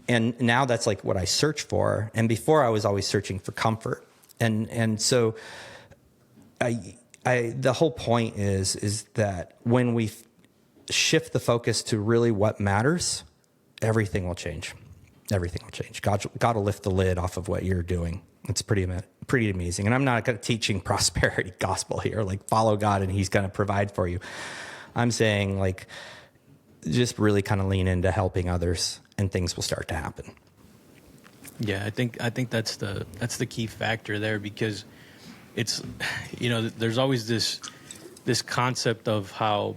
And now that's what I search for. And before I was always searching for comfort. And so the whole point is that when we shift the focus to really what matters, everything will change. Everything will change. God will lift the lid off of what you're doing. It's pretty amazing. And I'm not teaching prosperity gospel here, follow God and he's going to provide for you. I'm saying just really kind of lean into helping others, and things will start to happen. Yeah, I think that's the key factor there, because it's, there's always this concept of how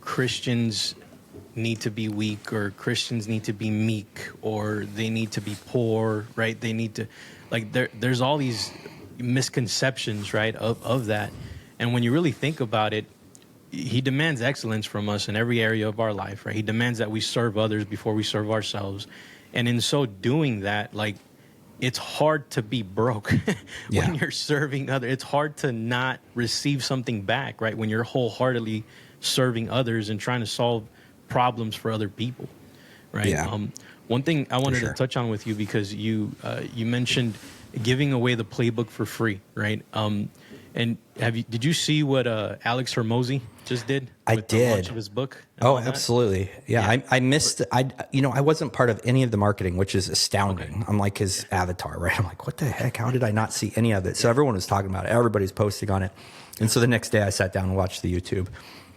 Christians need to be weak, or Christians need to be meek, or they need to be poor, right? They need to, there's all these misconceptions, right, of that. And when you really think about it, he demands excellence from us in every area of our life, right? He demands that we serve others before we serve ourselves. And in so doing that, it's hard to be broke when you're serving others. It's hard to not receive something back, right? When you're wholeheartedly serving others and trying to solve problems for other people, right? Yeah. One thing I wanted to touch on with you, because you mentioned giving away the playbook for free, right? And did you see what Alex Hormozy just did? I with did. The launch of his book. Oh, absolutely. Yeah. I missed. I wasn't part of any of the marketing, which is astounding. Okay. I'm like his avatar, right? I'm like, what the heck? How did I not see any of it? So everyone was talking about it. Everybody's posting on it. And so the next day I sat down and watched the YouTube.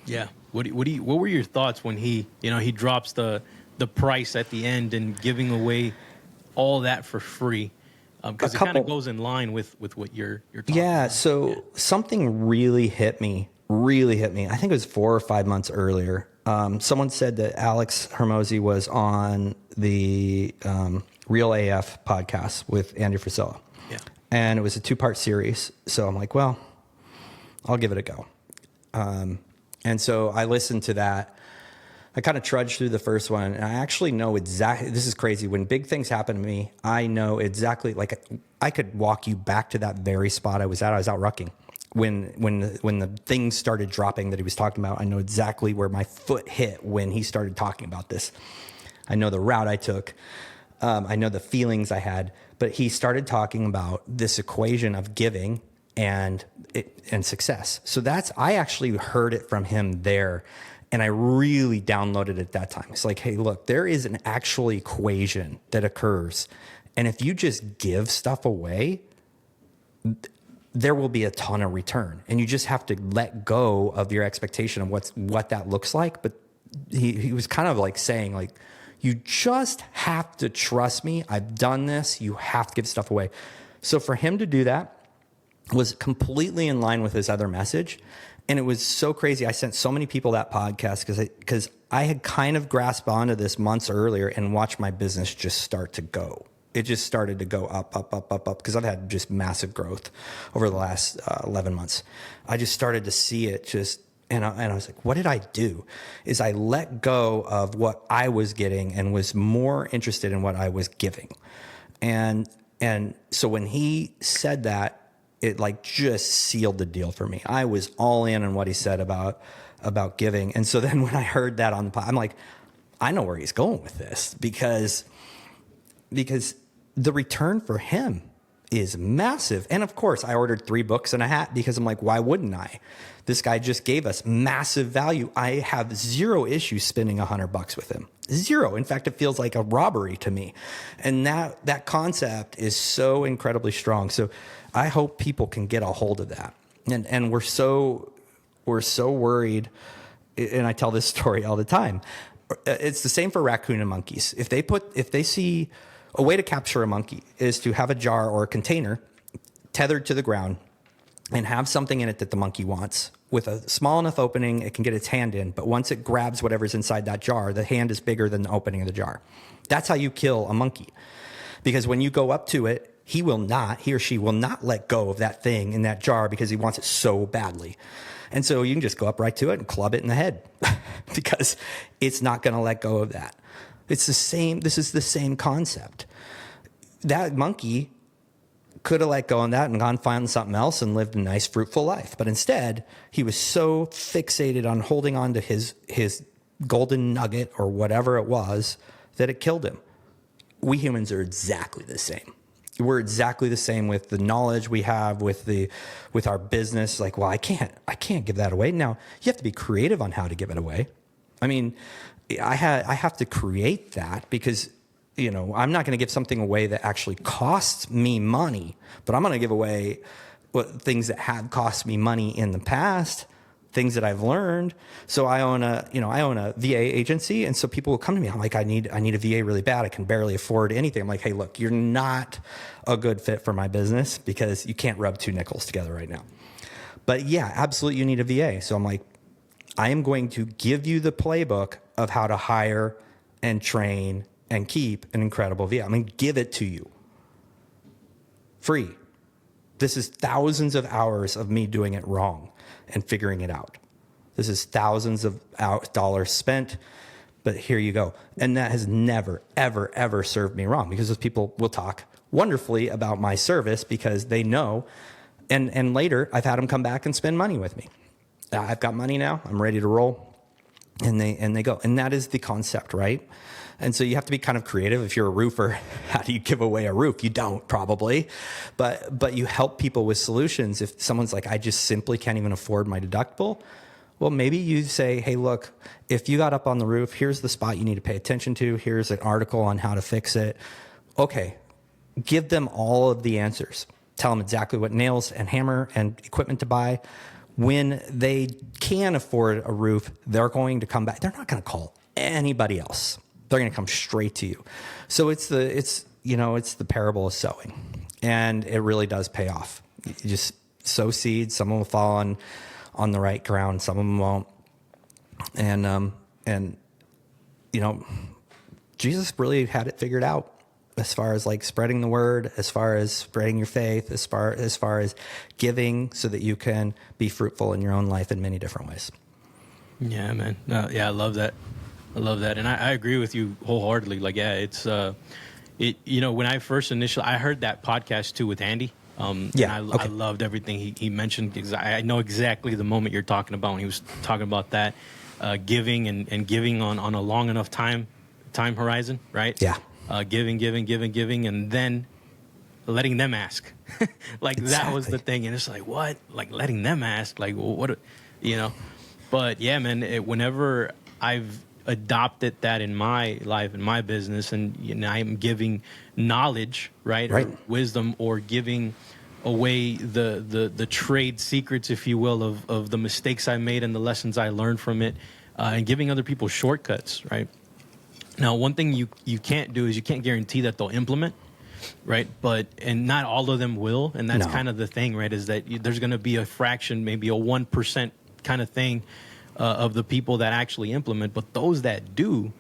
Yeah. What were your thoughts when he drops the price at the end and giving away all that for free? Because it kind of goes in line with what you're talking about. So something really hit me. I think it was 4 or 5 months earlier. Someone said that Alex Hormozy was on the Real AF podcast with Andy Frisella. Yeah. And it was a 2-part series. So I'm like, well, I'll give it a go. And so I listened to that. I kind of trudged through the first one, and I actually know exactly, this is crazy, when big things happen to me, I know exactly, I could walk you back to that very spot I was at. I was out rucking. When the things started dropping that he was talking about, I know exactly where my foot hit when he started talking about this. I know the route I took. I know the feelings I had, but he started talking about this equation of giving and success. So I actually heard it from him there. And I really downloaded it at that time. It's like, hey, look, there is an actual equation that occurs. And if you just give stuff away, there will be a ton of return. And you just have to let go of your expectation of what that looks like. But he was kind of saying, you just have to trust me. I've done this. You have to give stuff away. So for him to do that was completely in line with his other message. And it was so crazy. I sent so many people that podcast because I had kind of grasped onto this months earlier and watched my business just start to go. It just started to go up, because I've had just massive growth over the last 11 months. I just started to see it just, and I was like, what did I do? Is I let go of what I was getting and was more interested in what I was giving. And so when he said that, it like just sealed the deal for me. I was all in on what he said about giving. And so then when I heard that on the pod, I'm like, I know where he's going with this because the return for him is massive. And of course, I ordered 3 books and a hat because I'm like, why wouldn't I? This guy just gave us massive value. I have zero issue spending $100 with him. Zero. In fact, it feels like a robbery to me. And that concept is so incredibly strong. So I hope people can get a hold of that. And we're so worried. And I tell this story all the time. It's the same for raccoon and monkeys. If they see a way to capture a monkey is to have a jar or a container tethered to the ground and have something in it that the monkey wants. With a small enough opening, it can get its hand in. But once it grabs whatever's inside that jar, the hand is bigger than the opening of the jar. That's how you kill a monkey. Because when you go up to it, he or she will not let go of that thing in that jar because he wants it so badly. And so you can just go up right to it and club it in the head because it's not going to let go of that. It's the same. This is the same concept. That monkey could have let go of that and gone find something else and lived a nice, fruitful life. But instead, he was so fixated on holding on to his golden nugget or whatever it was that it killed him. We humans are exactly the same. We're exactly the same with the knowledge we have with our business. Like, well, I can't give that away. Now, you have to be creative on how to give it away. I mean, I have to create that because, I'm not going to give something away that actually costs me money, but I'm going to give away things that have cost me money in the past, things that I've learned. So I own a VA agency. And so people will come to me. I'm like, I need a VA really bad. I can barely afford anything. I'm like, hey, look, you're not a good fit for my business because you can't rub 2 nickels together right now. But yeah, absolutely. You need a VA. So I'm like, I am going to give you the playbook of how to hire and train and keep an incredible VA. I'm going to give it to you free. This is thousands of hours of me doing it wrong and figuring it out. This is thousands of dollars spent, but here you go. And that has never, ever, ever served me wrong because those people will talk wonderfully about my service because they know. And later, I've had them come back and spend money with me. I've got money now. I'm ready to roll. And they go. And that is the concept, right? And so you have to be kind of creative. If you're a roofer, how do you give away a roof? You don't, probably. But you help people with solutions. If someone's like, I just simply can't even afford my deductible, well, maybe you say, hey, look, if you got up on the roof, here's the spot you need to pay attention to. Here's an article on how to fix it. Okay, give them all of the answers. Tell them exactly what nails and hammer and equipment to buy. When they can afford a roof, they're going to come back. They're not going to call anybody else. They're going to come straight to you. So it's the parable of sowing, and it really does pay off. You just sow seeds. Some of them will fall on the right ground. Some of them won't. And Jesus really had it figured out as far as like spreading the word, as far as spreading your faith, as far as giving so that you can be fruitful in your own life in many different ways. Yeah, man. Yeah, I love that. And I agree with you wholeheartedly. Like, yeah, it's, when I first initially, I heard that podcast too with Andy. And I loved everything he mentioned because I know exactly the moment you're talking about when he was talking about that, giving and giving on a long enough time horizon, right? Yeah. Giving, and then letting them ask. Like, exactly. That was the thing. And it's like, what? Like, letting them ask? Like, what? But yeah, man, whenever I've adopted that in my life, in my business, and I'm giving knowledge, right? Or wisdom, or giving away the trade secrets, if you will, of the mistakes I made and the lessons I learned from it, and giving other people shortcuts, right? Now, one thing you can't do is you can't guarantee that they'll implement. right? And not all of them will, and that's No. kind of the thing, right? Is that there's going to be a fraction, maybe a 1% kind of thing of the people that actually implement, but those that do,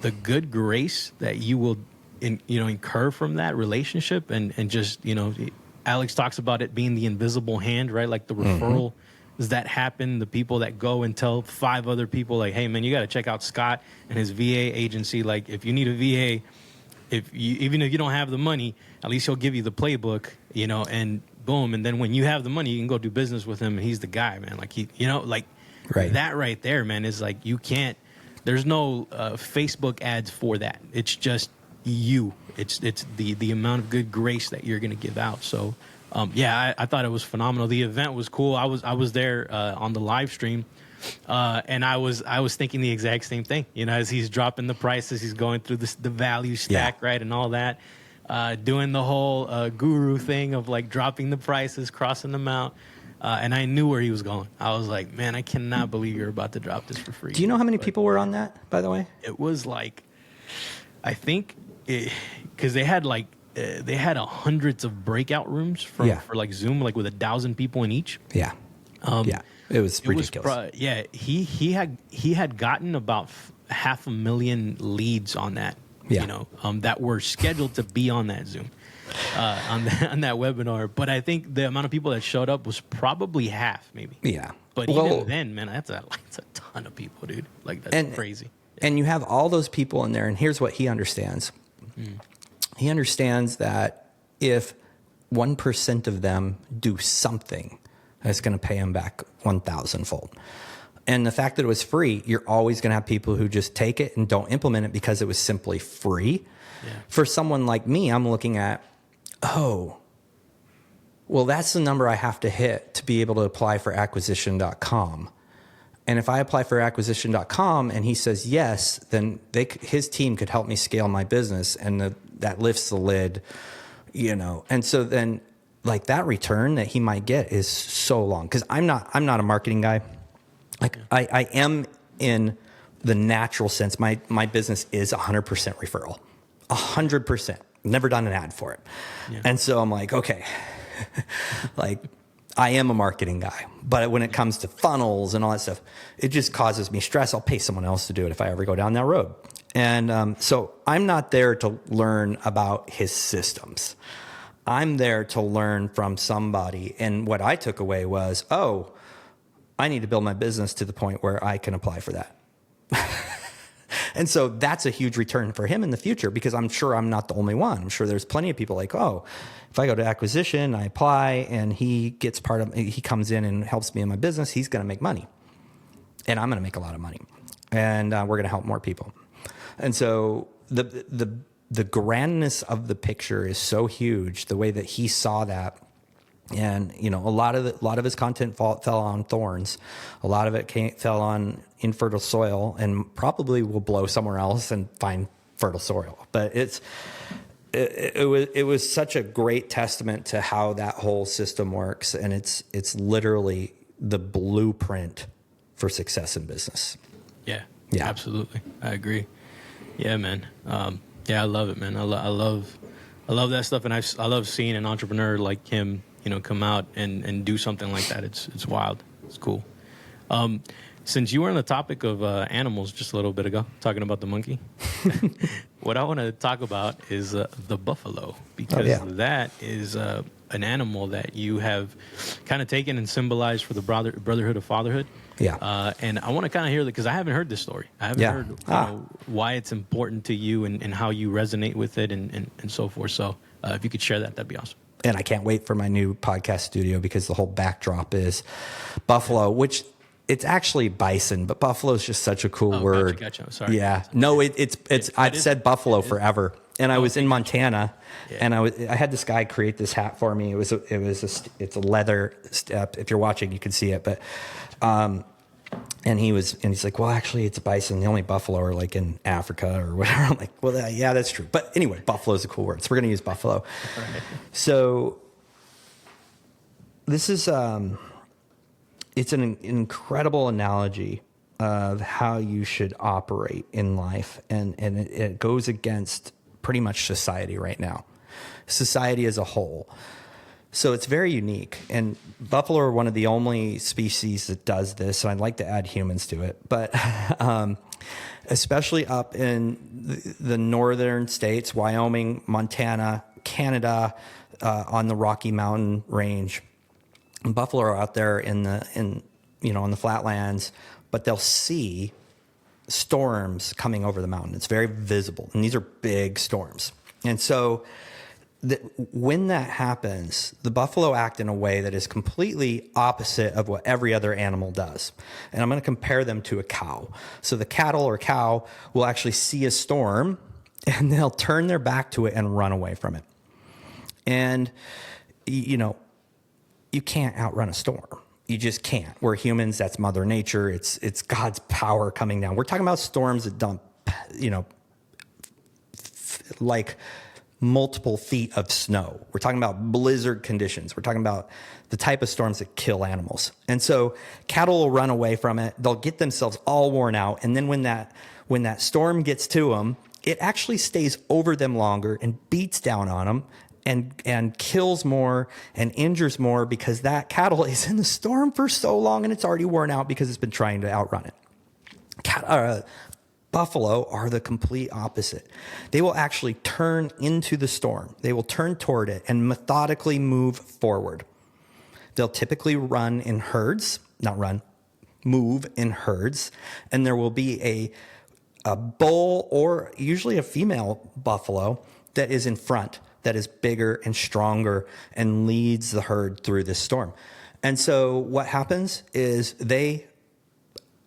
the good grace that you will, incur from that relationship, and just, Alex talks about it being the invisible hand, right? Like the referral that happen, the people that go and tell 5 other people, like, hey man, you got to check out Scott and his VA agency. Like, if you need a VA, even if you don't have the money, at least he'll give you the playbook, and boom. And then when you have the money, you can go do business with him, and he's the guy, man. Like Right. that right there, man, is like, there's no Facebook ads for that. It's just you. It's the amount of good grace that you're going to give out. So, I thought it was phenomenal. The event was cool. I was there on the live stream, and I was thinking the exact same thing. As he's dropping the prices, he's going through the value stack, right, and all that, doing the whole guru thing of like dropping the prices, crossing them out. And I knew where he was going. I was like, man, I cannot believe you're about to drop this for free. Do you know how many people were on that, by the way? It was like, I think, because they had hundreds of breakout rooms for like Zoom, like with 1,000 people in each. Yeah. It was ridiculous. He had gotten about 500,000 leads on that. Yeah. That were scheduled to be on that Zoom. On that webinar, but I think the amount of people that showed up was probably half, maybe. Yeah, but even then, man, that's a ton of people, dude. Like, that's crazy. And you have all those people in there, and here's what he understands. He understands that if 1% of them do something, that's going to pay him back 1,000-fold. And the fact that it was free, you're always going to have people who just take it and don't implement it because it was simply free. Yeah. For someone like me, I'm looking at, that's the number I have to hit to be able to apply for acquisition.com. And if I apply for acquisition.com and he says yes, then his team could help me scale my business, and that lifts the lid, And so then, like, that return that he might get is so long, because I'm not a marketing guy. Like, I am in the natural sense. My business is 100% referral. 100%. Never done an ad for it. Yeah. And so I'm like, okay, like, I am a marketing guy, but when it comes to funnels and all that stuff, it just causes me stress. I'll pay someone else to do it if I ever go down that road. And so I'm not there to learn about his systems. I'm there to learn from somebody. And what I took away was, I need to build my business to the point where I can apply for that. And so that's a huge return for him in the future, because I'm sure I'm not the only one. I'm sure there's plenty of people like, if I go to acquisition, I apply, and he comes in and helps me in my business, he's going to make money, and I'm going to make a lot of money, and we're going to help more people. And so the grandness of the picture is so huge, the way that he saw that. And, a lot of his content fell on thorns. A lot of it fell on infertile soil, and probably will blow somewhere else and find fertile soil. But it was such a great testament to how that whole system works. And it's literally the blueprint for success in business. Yeah, absolutely. I agree. Yeah, man. I love it, man. I love that stuff. And I love seeing an entrepreneur like him, come out and do something like that. It's wild. It's cool. Since you were on the topic of animals just a little bit ago, talking about the monkey, what I want to talk about is the buffalo, because that is an animal that you have kind of taken and symbolized for the brotherhood of fatherhood. Yeah. And I want to kind of hear that, because I haven't heard this story. I haven't heard why it's important to you and how you resonate with it and so forth. So if you could share that, that'd be awesome. And I can't wait for my new podcast studio, because the whole backdrop is buffalo, which it's actually bison, but buffalo is just such a cool word. Gotcha. Sorry. Yeah. No, I've said buffalo forever. And I was in Montana, and I had this guy create this hat for me. It's a leather step. If you're watching, you can see it, but, and he's like, well, actually it's a bison. The only buffalo are like in Africa or whatever. I'm like, well, that's true. But anyway, buffalo is a cool word, so we're going to use buffalo. Right. So this is, it's an incredible analogy of how you should operate in life. And it goes against pretty much society right now. society as a whole. So it's very unique. And buffalo are one of the only species that does this. And I'd like to add humans to it. But especially up in the northern states, Wyoming, Montana, Canada, on the Rocky Mountain range, buffalo are out there on the flatlands, but they'll see storms coming over the mountain. It's very visible, and these are big storms. And so when that happens, the buffalo act in a way that is completely opposite of what every other animal does. And I'm going to compare them to a cow. So the cattle or cow will actually see a storm, and they'll turn their back to it and run away from it. And, you can't outrun a storm. You just can't. We're humans. That's Mother Nature. It's God's power coming down. We're talking about storms that dump, like multiple feet of snow. We're talking about blizzard conditions. We're talking about the type of storms that kill animals. And so cattle will run away from it. They'll get themselves all worn out. And then when that storm gets to them, it actually stays over them longer and beats down on them and kills more and injures more because that cattle is in the storm for so long and it's already worn out because it's been trying to outrun it. Buffalo are the complete opposite. They will actually turn into the storm. They will turn toward it and methodically move forward. They'll typically move in herds, and there will be a bull or usually a female buffalo that is in front, that is bigger and stronger and leads the herd through this storm. And so what happens is they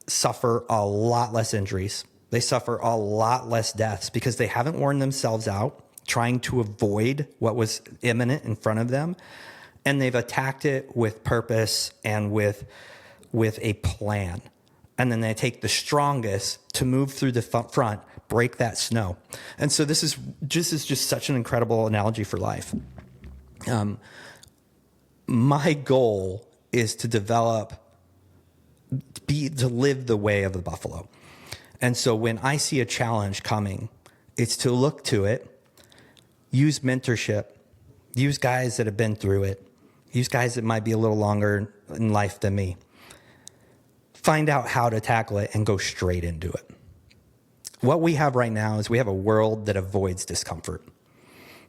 suffer a lot less injuries. They suffer a lot less deaths because they haven't worn themselves out trying to avoid what was imminent in front of them. And they've attacked it with purpose and with a plan. And then they take the strongest to move through the front, break that snow. And so this is just such an incredible analogy for life. My goal is to live the way of the buffalo. And so when I see a challenge coming, it's to look to it, use mentorship, use guys that have been through it, use guys that might be a little longer in life than me. Find out how to tackle it and go straight into it. What we have right now is we have a world that avoids discomfort.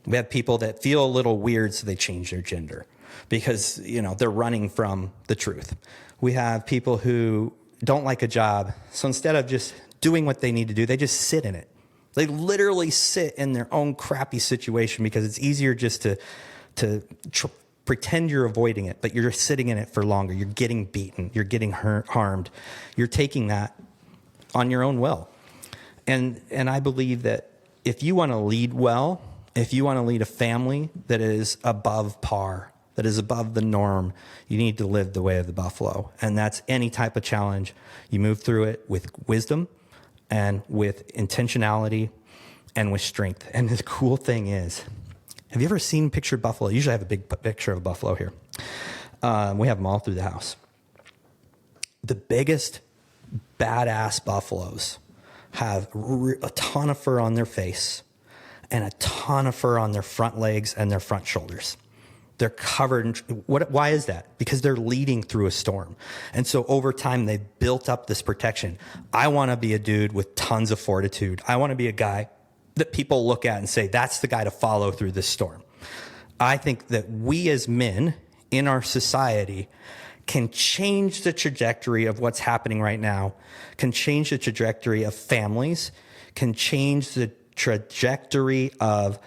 We have people that feel a little weird, so they change their gender because, they're running from the truth. We have people who don't like a job, so instead of just doing what they need to do, they just sit in it. They literally sit in their own crappy situation because it's easier just to pretend you're avoiding it, but you're sitting in it for longer. You're getting beaten. You're getting harmed. You're taking that on your own will. And I believe that if you want to lead well, if you want to lead a family that is above par, that is above the norm, you need to live the way of the buffalo. And that's any type of challenge. You move through it with wisdom and with intentionality and with strength. And the cool thing is, have you ever seen pictured buffalo? Usually I have a big picture of a buffalo here. We have them all through the house. The biggest badass buffaloes have a ton of fur on their face and a ton of fur on their front legs and their front shoulders. They're covered in, why is that? Because they're leading through a storm. And so over time, they've built up this protection. I want to be a dude with tons of fortitude. I want to be a guy that people look at and say, that's the guy to follow through this storm. I think that we as men in our society can change the trajectory of what's happening right now, can change the trajectory of families, can change the trajectory of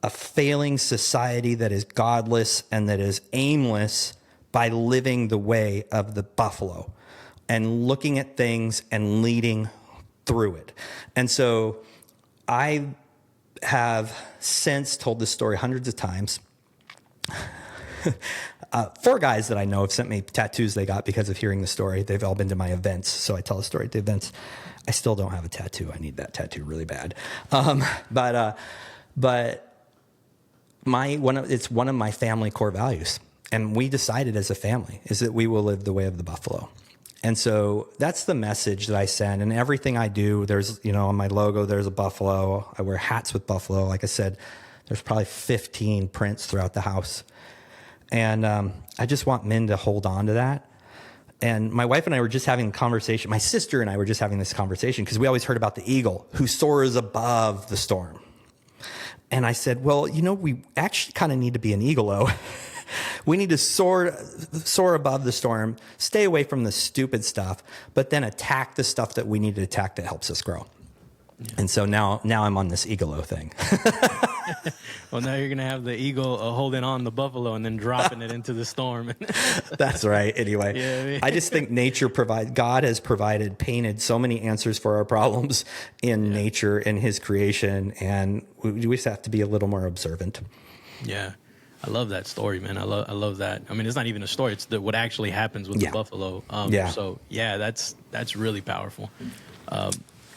a failing society that is godless and that is aimless by living the way of the buffalo and looking at things and leading through it. And so I have since told this story hundreds of times. 4 guys that I know have sent me tattoos they got because of hearing the story. They've all been to my events, so I tell the story at the events. I still don't have a tattoo. I need that tattoo really bad. But it's one of my family core values. And we decided as a family is that we will live the way of the buffalo. And so that's the message that I send. And everything I do, there's, on my logo, there's a buffalo. I wear hats with buffalo. Like I said, There's probably 15 prints throughout the house. And I just want men to hold on to that. And my wife and I were just having a conversation. My sister and I were just having this conversation because we always heard about the eagle who soars above the storm. And I said, well, we actually kind of need to be an eagle-o. We need to soar above the storm, stay away from the stupid stuff, but then attack the stuff that we need to attack that helps us grow. Yeah. And so now I'm on this eagle-o thing. Well, now you're going to have the eagle holding on the buffalo and then dropping it into the storm. That's right. Anyway, yeah, I just think God has painted so many answers for our problems in nature, in his creation, and we just have to be a little more observant. Yeah. I love that story, man. I love that. I mean, it's not even a story. It's what actually happens with the buffalo. So yeah, that's really powerful.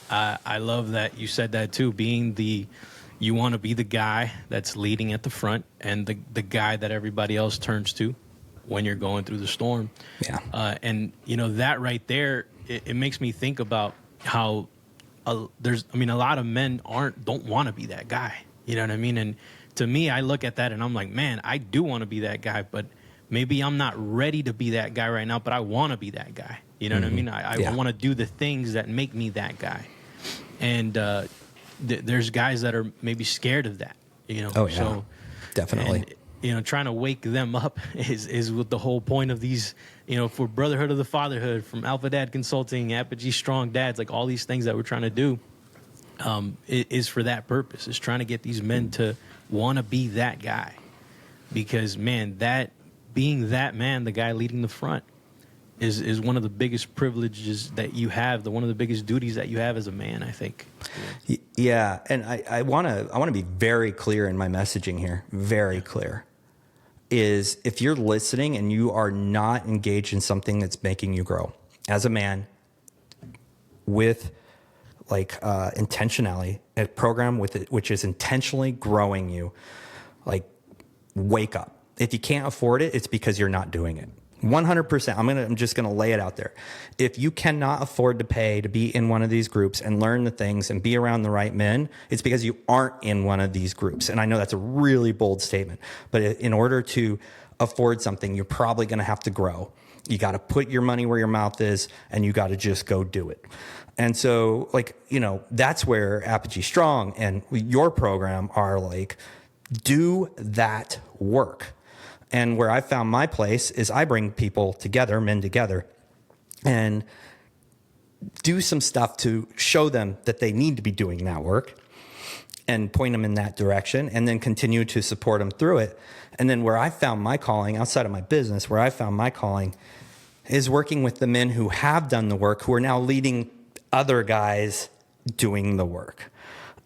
I love that you said that too, you want to be the guy that's leading at the front and the guy that everybody else turns to when you're going through the storm. Yeah. And that right there, it makes me think about how a lot of men don't want to be that guy. You know what I mean? And to me, I look at that and I'm like, man, I do want to be that guy, but maybe I'm not ready to be that guy right now, but I want to be that guy. You know what I mean? I want to do the things that make me that guy. And there's guys that are maybe scared of that, Oh, yeah. So, definitely. And, trying to wake them up is what the whole point of these, for Brotherhood of the Fatherhood, from Alpha Dad Consulting, Apogee Strong Dads, like all these things that we're trying to do, is for that purpose. Is trying to get these men to want to be that guy, because man, being that man, the guy leading the front, is one of the biggest privileges that you have, one of the biggest duties that you have as a man, I think. Yeah, and I want to be very clear in my messaging here. Very clear. Is if you're listening and you are not engaged in something that's making you grow as a man, with intentionality, a program which is intentionally growing you, wake up. If you can't afford it, it's because you're not doing it. 100%. I'm just gonna lay it out there. If you cannot afford to pay to be in one of these groups and learn the things and be around the right men, it's because you aren't in one of these groups. And I know that's a really bold statement, but in order to afford something, you're probably gonna have to grow. You got to put your money where your mouth is, and you got to just go do it. And so, that's where Apogee Strong and your program are do that work. And where I found my place is I bring people together, men together, and do some stuff to show them that they need to be doing that work and point them in that direction, and then continue to support them through it. And then where I found my calling outside of my business, where I found my calling is working with the men who have done the work, who are now leading other guys doing the work.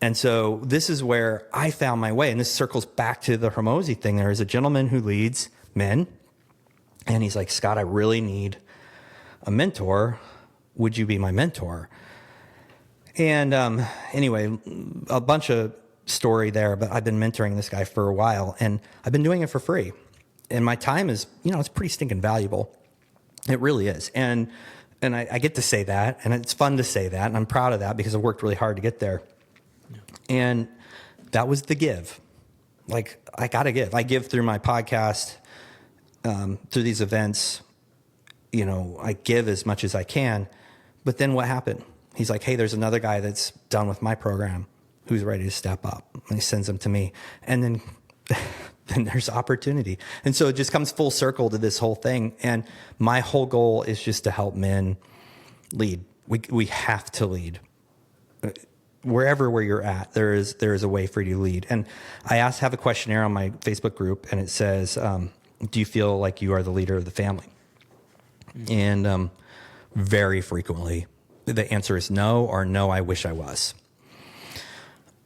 And so this is where I found my way. And this circles back to the Hormozi thing. There is a gentleman who leads men, and he's like, Scott, I really need a mentor. Would you be my mentor? And anyway, a bunch of story there, but I've been mentoring this guy for a while, and I've been doing it for free. And my time is, it's pretty stinking valuable. It really is. And I get to say that, and it's fun to say that, and I'm proud of that because I've worked really hard to get there. And that was the give. I got to give. I give through my podcast, through these events. I give as much as I can. But then what happened? He's like, hey, there's another guy that's done with my program who's ready to step up. And he sends them to me. And then there's opportunity. And so it just comes full circle to this whole thing. And my whole goal is just to help men lead. We have to lead. Wherever where you're at, there is a way for you to lead. And I have a questionnaire on my Facebook group, and it says, do you feel like you are the leader of the family? Mm-hmm. And very frequently, the answer is no, or no, I wish I was.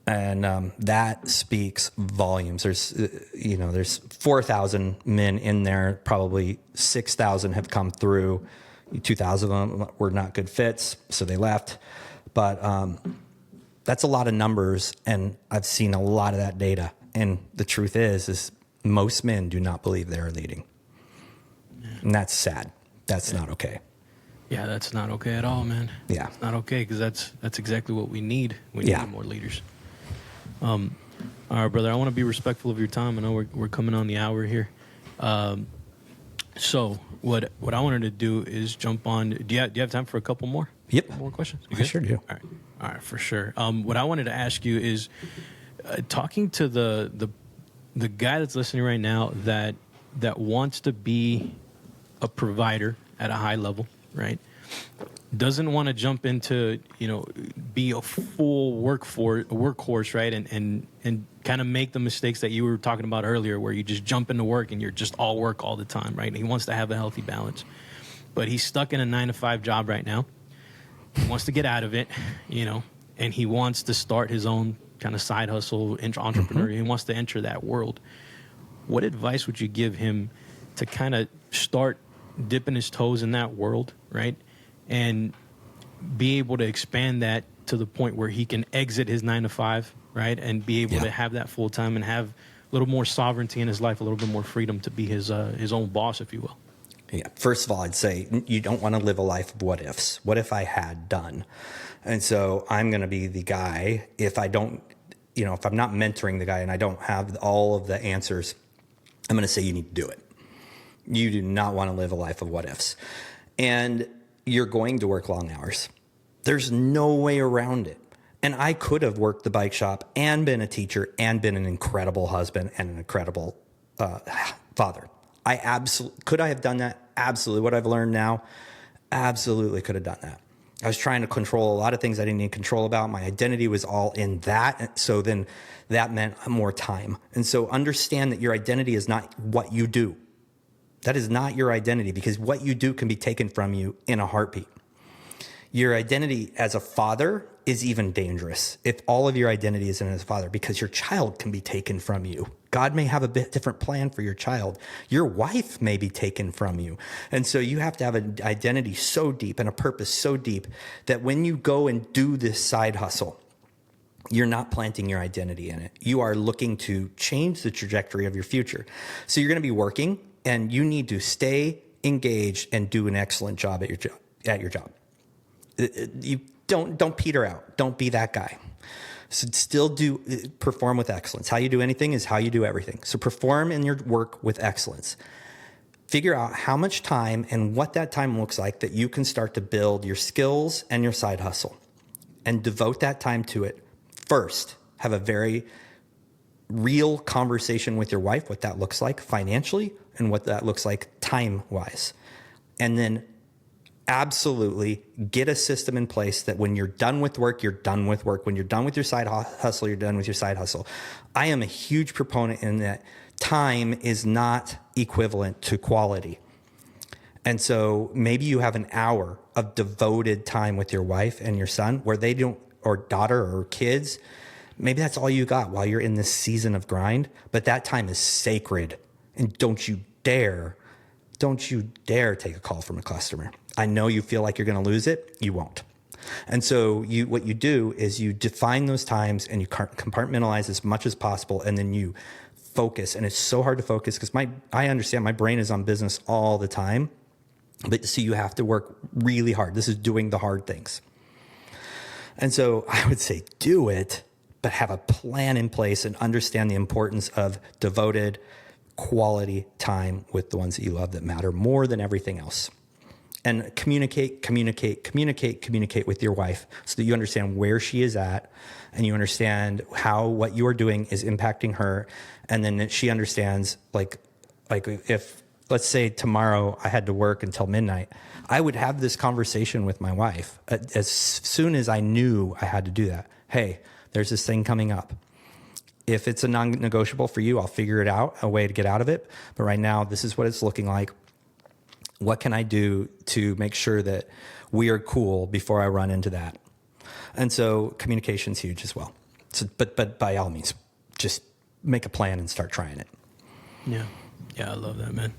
And that speaks volumes. There's 4,000 men in there. Probably 6,000 have come through. 2,000 of them were not good fits, so they left. But that's a lot of numbers, and I've seen a lot of that data. And the truth is most men do not believe they are leading. Yeah. And that's sad. That's not okay. Yeah, that's not okay at all, man. Yeah. It's not okay, because that's exactly what we need. We need more leaders. All right, brother. I want to be respectful of your time. I know we're coming on the hour here. So what I wanted to do is jump on. Do you have time for a couple more? Yep. More questions? You I good? sure do. All right, for sure. What I wanted to ask you is, talking to the guy that's listening right now that wants to be a provider at a high level, right? Doesn't want to jump into, be a full workhorse, right? And kind of make the mistakes that you were talking about earlier, where you just jump into work and you're just all work all the time, right? And he wants to have a healthy balance, but he's stuck in a 9-to-5 job right now. He wants to get out of it, and he wants to start his own kind of side hustle, entrepreneur. He wants to enter that world. What advice would you give him to kind of start dipping his toes in that world, right? And be able to expand that to the point where he can exit his 9-to-5, right? And be able to have that full time and have a little more sovereignty in his life, a little bit more freedom to be his own boss, if you will. Yeah. First of all, I'd say you don't want to live a life of what ifs. What if I had done? And so I'm going to be the guy, if I don't, if I'm not mentoring the guy and I don't have all of the answers, I'm going to say you need to do it. You do not want to live a life of what ifs. And you're going to work long hours. There's no way around it. And I could have worked the bike shop and been a teacher and been an incredible husband and an incredible father. Could I have done that? Absolutely. What I've learned now, absolutely could have done that. I was trying to control a lot of things I didn't need control about. My identity was all in that. So then that meant more time. And so understand that your identity is not what you do. That is not your identity, because what you do can be taken from you in a heartbeat. Your identity as a father is even dangerous if all of your identity is in as a father, because your child can be taken from you. God may have a bit different plan for your child. Your wife may be taken from you. And so you have to have an identity so deep and a purpose so deep that when you go and do this side hustle, you're not planting your identity in it. You are looking to change the trajectory of your future. So you're going to be working, and you need to stay engaged and do an excellent job at your job. You don't peter out. Don't be that guy. So still perform with excellence. How you do anything is how you do everything. So perform in your work with excellence. Figure out how much time and what that time looks like that you can start to build your skills and your side hustle, and devote that time to it. First, have a very real conversation with your wife, what that looks like financially and what that looks like time-wise. And then absolutely get a system in place that when you're done with work, you're done with work. When you're done with your side hustle, you're done with your side hustle. I am a huge proponent in that time is not equivalent to quality. And so maybe you have an hour of devoted time with your wife and your son where they don't, or daughter or kids. Maybe that's all you got while you're in this season of grind, but that time is sacred. And don't you dare take a call from a customer. I know you feel like you're going to lose it. You won't. And so what you do is you define those times and you compartmentalize as much as possible, and then you focus. And it's so hard to focus because I understand my brain is on business all the time, but so you have to work really hard. This is doing the hard things. And so I would say do it, but have a plan in place and understand the importance of devoted quality time with the ones that you love that matter more than everything else. And communicate with your wife so that you understand where she is at and you understand how what you are doing is impacting her. And then she understands, like if, let's say tomorrow I had to work until midnight, I would have this conversation with my wife as soon as I knew I had to do that. Hey, there's this thing coming up. If it's a non-negotiable for you, I'll figure it out, a way to get out of it. But right now, this is what it's looking like. What can I do to make sure that we are cool before I run into that? And so communication's huge as well. So, but by all means, just make a plan and start trying it. Yeah, I love that, man.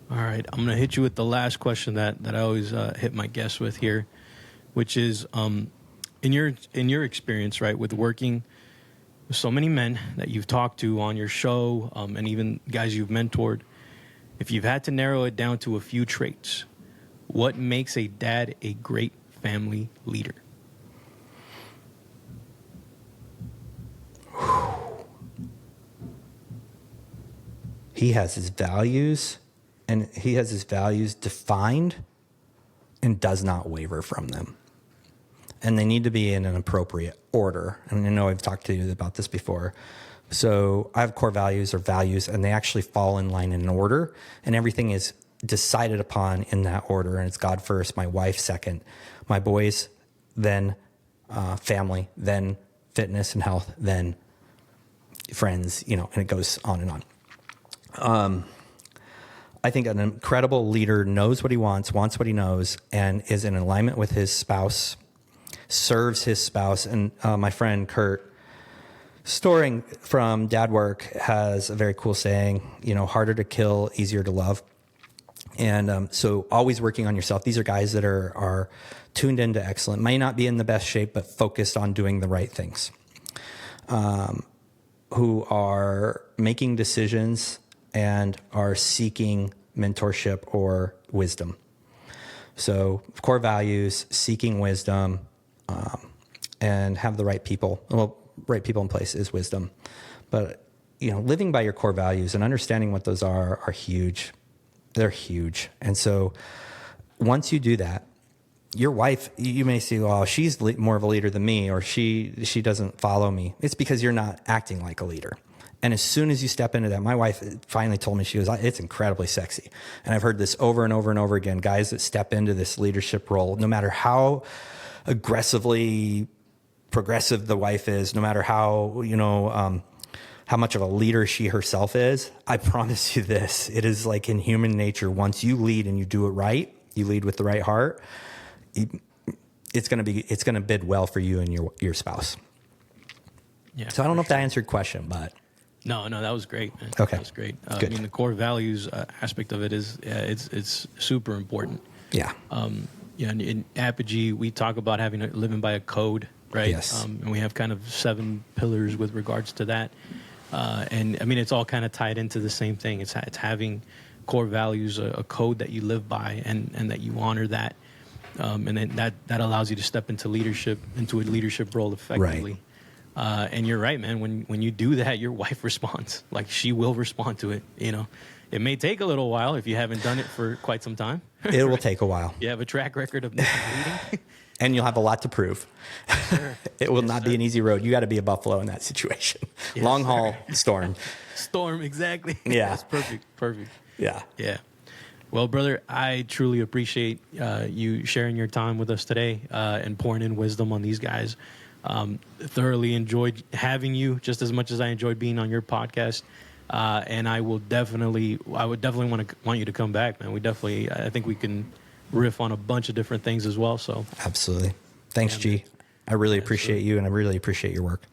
All right, I'm gonna hit you with the last question that I always hit my guests with here, which is, in your experience, right, with working with so many men that you've talked to on your show, and even guys you've mentored, if you've had to narrow it down to a few traits, what makes a dad a great family leader? he has his values, and he has his values defined and does not waver from them. And they need to be in an appropriate order. And I know I've talked to you about this before. So I have core values or values, and they actually fall in line in order, and everything is decided upon in that order. And it's God first, my wife second, my boys, then family, then fitness and health, then friends, and it goes on and on. I think an incredible leader knows what he wants what he knows, and is in alignment with his spouse, serves his spouse. And my friend Kurt, storing from Dad Work, has a very cool saying, harder to kill, easier to love. And so always working on yourself. These are guys that are tuned into excellent, may not be in the best shape, but focused on doing the right things, who are making decisions and are seeking mentorship or wisdom. So core values, seeking wisdom, and have the right people. Well, right people in place is wisdom. But, living by your core values and understanding what those are huge. They're huge. And so once you do that, your wife, you may say, well, she's more of a leader than me, or she doesn't follow me. It's because you're not acting like a leader. And as soon as you step into that, my wife finally told me, she goes, it's incredibly sexy. And I've heard this over and over and over again, guys that step into this leadership role, no matter how aggressively progressive the wife is, no matter how, how much of a leader she herself is, I promise you this, it is like in human nature, once you lead and you do it right, you lead with the right heart, it's going to bid well for you and your spouse. Yeah. So I don't know if that answered your question, but. No, that was great, man. Okay. That was great. Good. The core values aspect of it is, it's super important. Yeah. In Apogee, we talk about living by a code, right? Yes. And we have kind of 7 pillars with regards to that. And it's all kind of tied into the same thing. It's having core values, a code that you live by, and that you honor that. And then that allows you to step into a leadership role effectively. Right. And you're right, man. When you do that, your wife responds. Like, she will respond to it. It may take a little while if you haven't done it for quite some time. It will take a while. You have a track record of not leading. And you'll have a lot to prove. Sure. It will not be an easy road. You got to be a buffalo in that situation. Yes, Long sir. haul storm. Storm, exactly. Yeah. That's perfect. Yeah. Yeah. Well, brother, I truly appreciate you sharing your time with us today and pouring in wisdom on these guys. Thoroughly enjoyed having you just as much as I enjoyed being on your podcast. And I would definitely want you to come back, man. I think we can riff on a bunch of different things as well. So Absolutely. Thanks, G. I really appreciate you, and I really appreciate your work.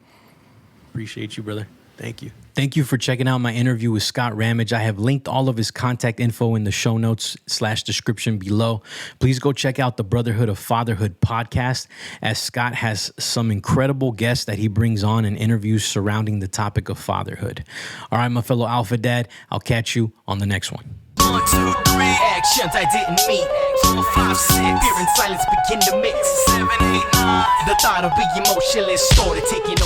Appreciate you, brother. Thank you. Thank you for checking out my interview with Scott Rammage. I have linked all of his contact info in the show notes / description below. Please go check out the Brotherhood of Fatherhood podcast, as Scott has some incredible guests that he brings on and interviews surrounding the topic of fatherhood. All right, my fellow Alpha Dad, I'll catch you on the next one. 1, 2, 3 actions I didn't meet. 4, 5, 6 fear and silence begin to mix. 7, 8, 9 the thought of being emotionless started taking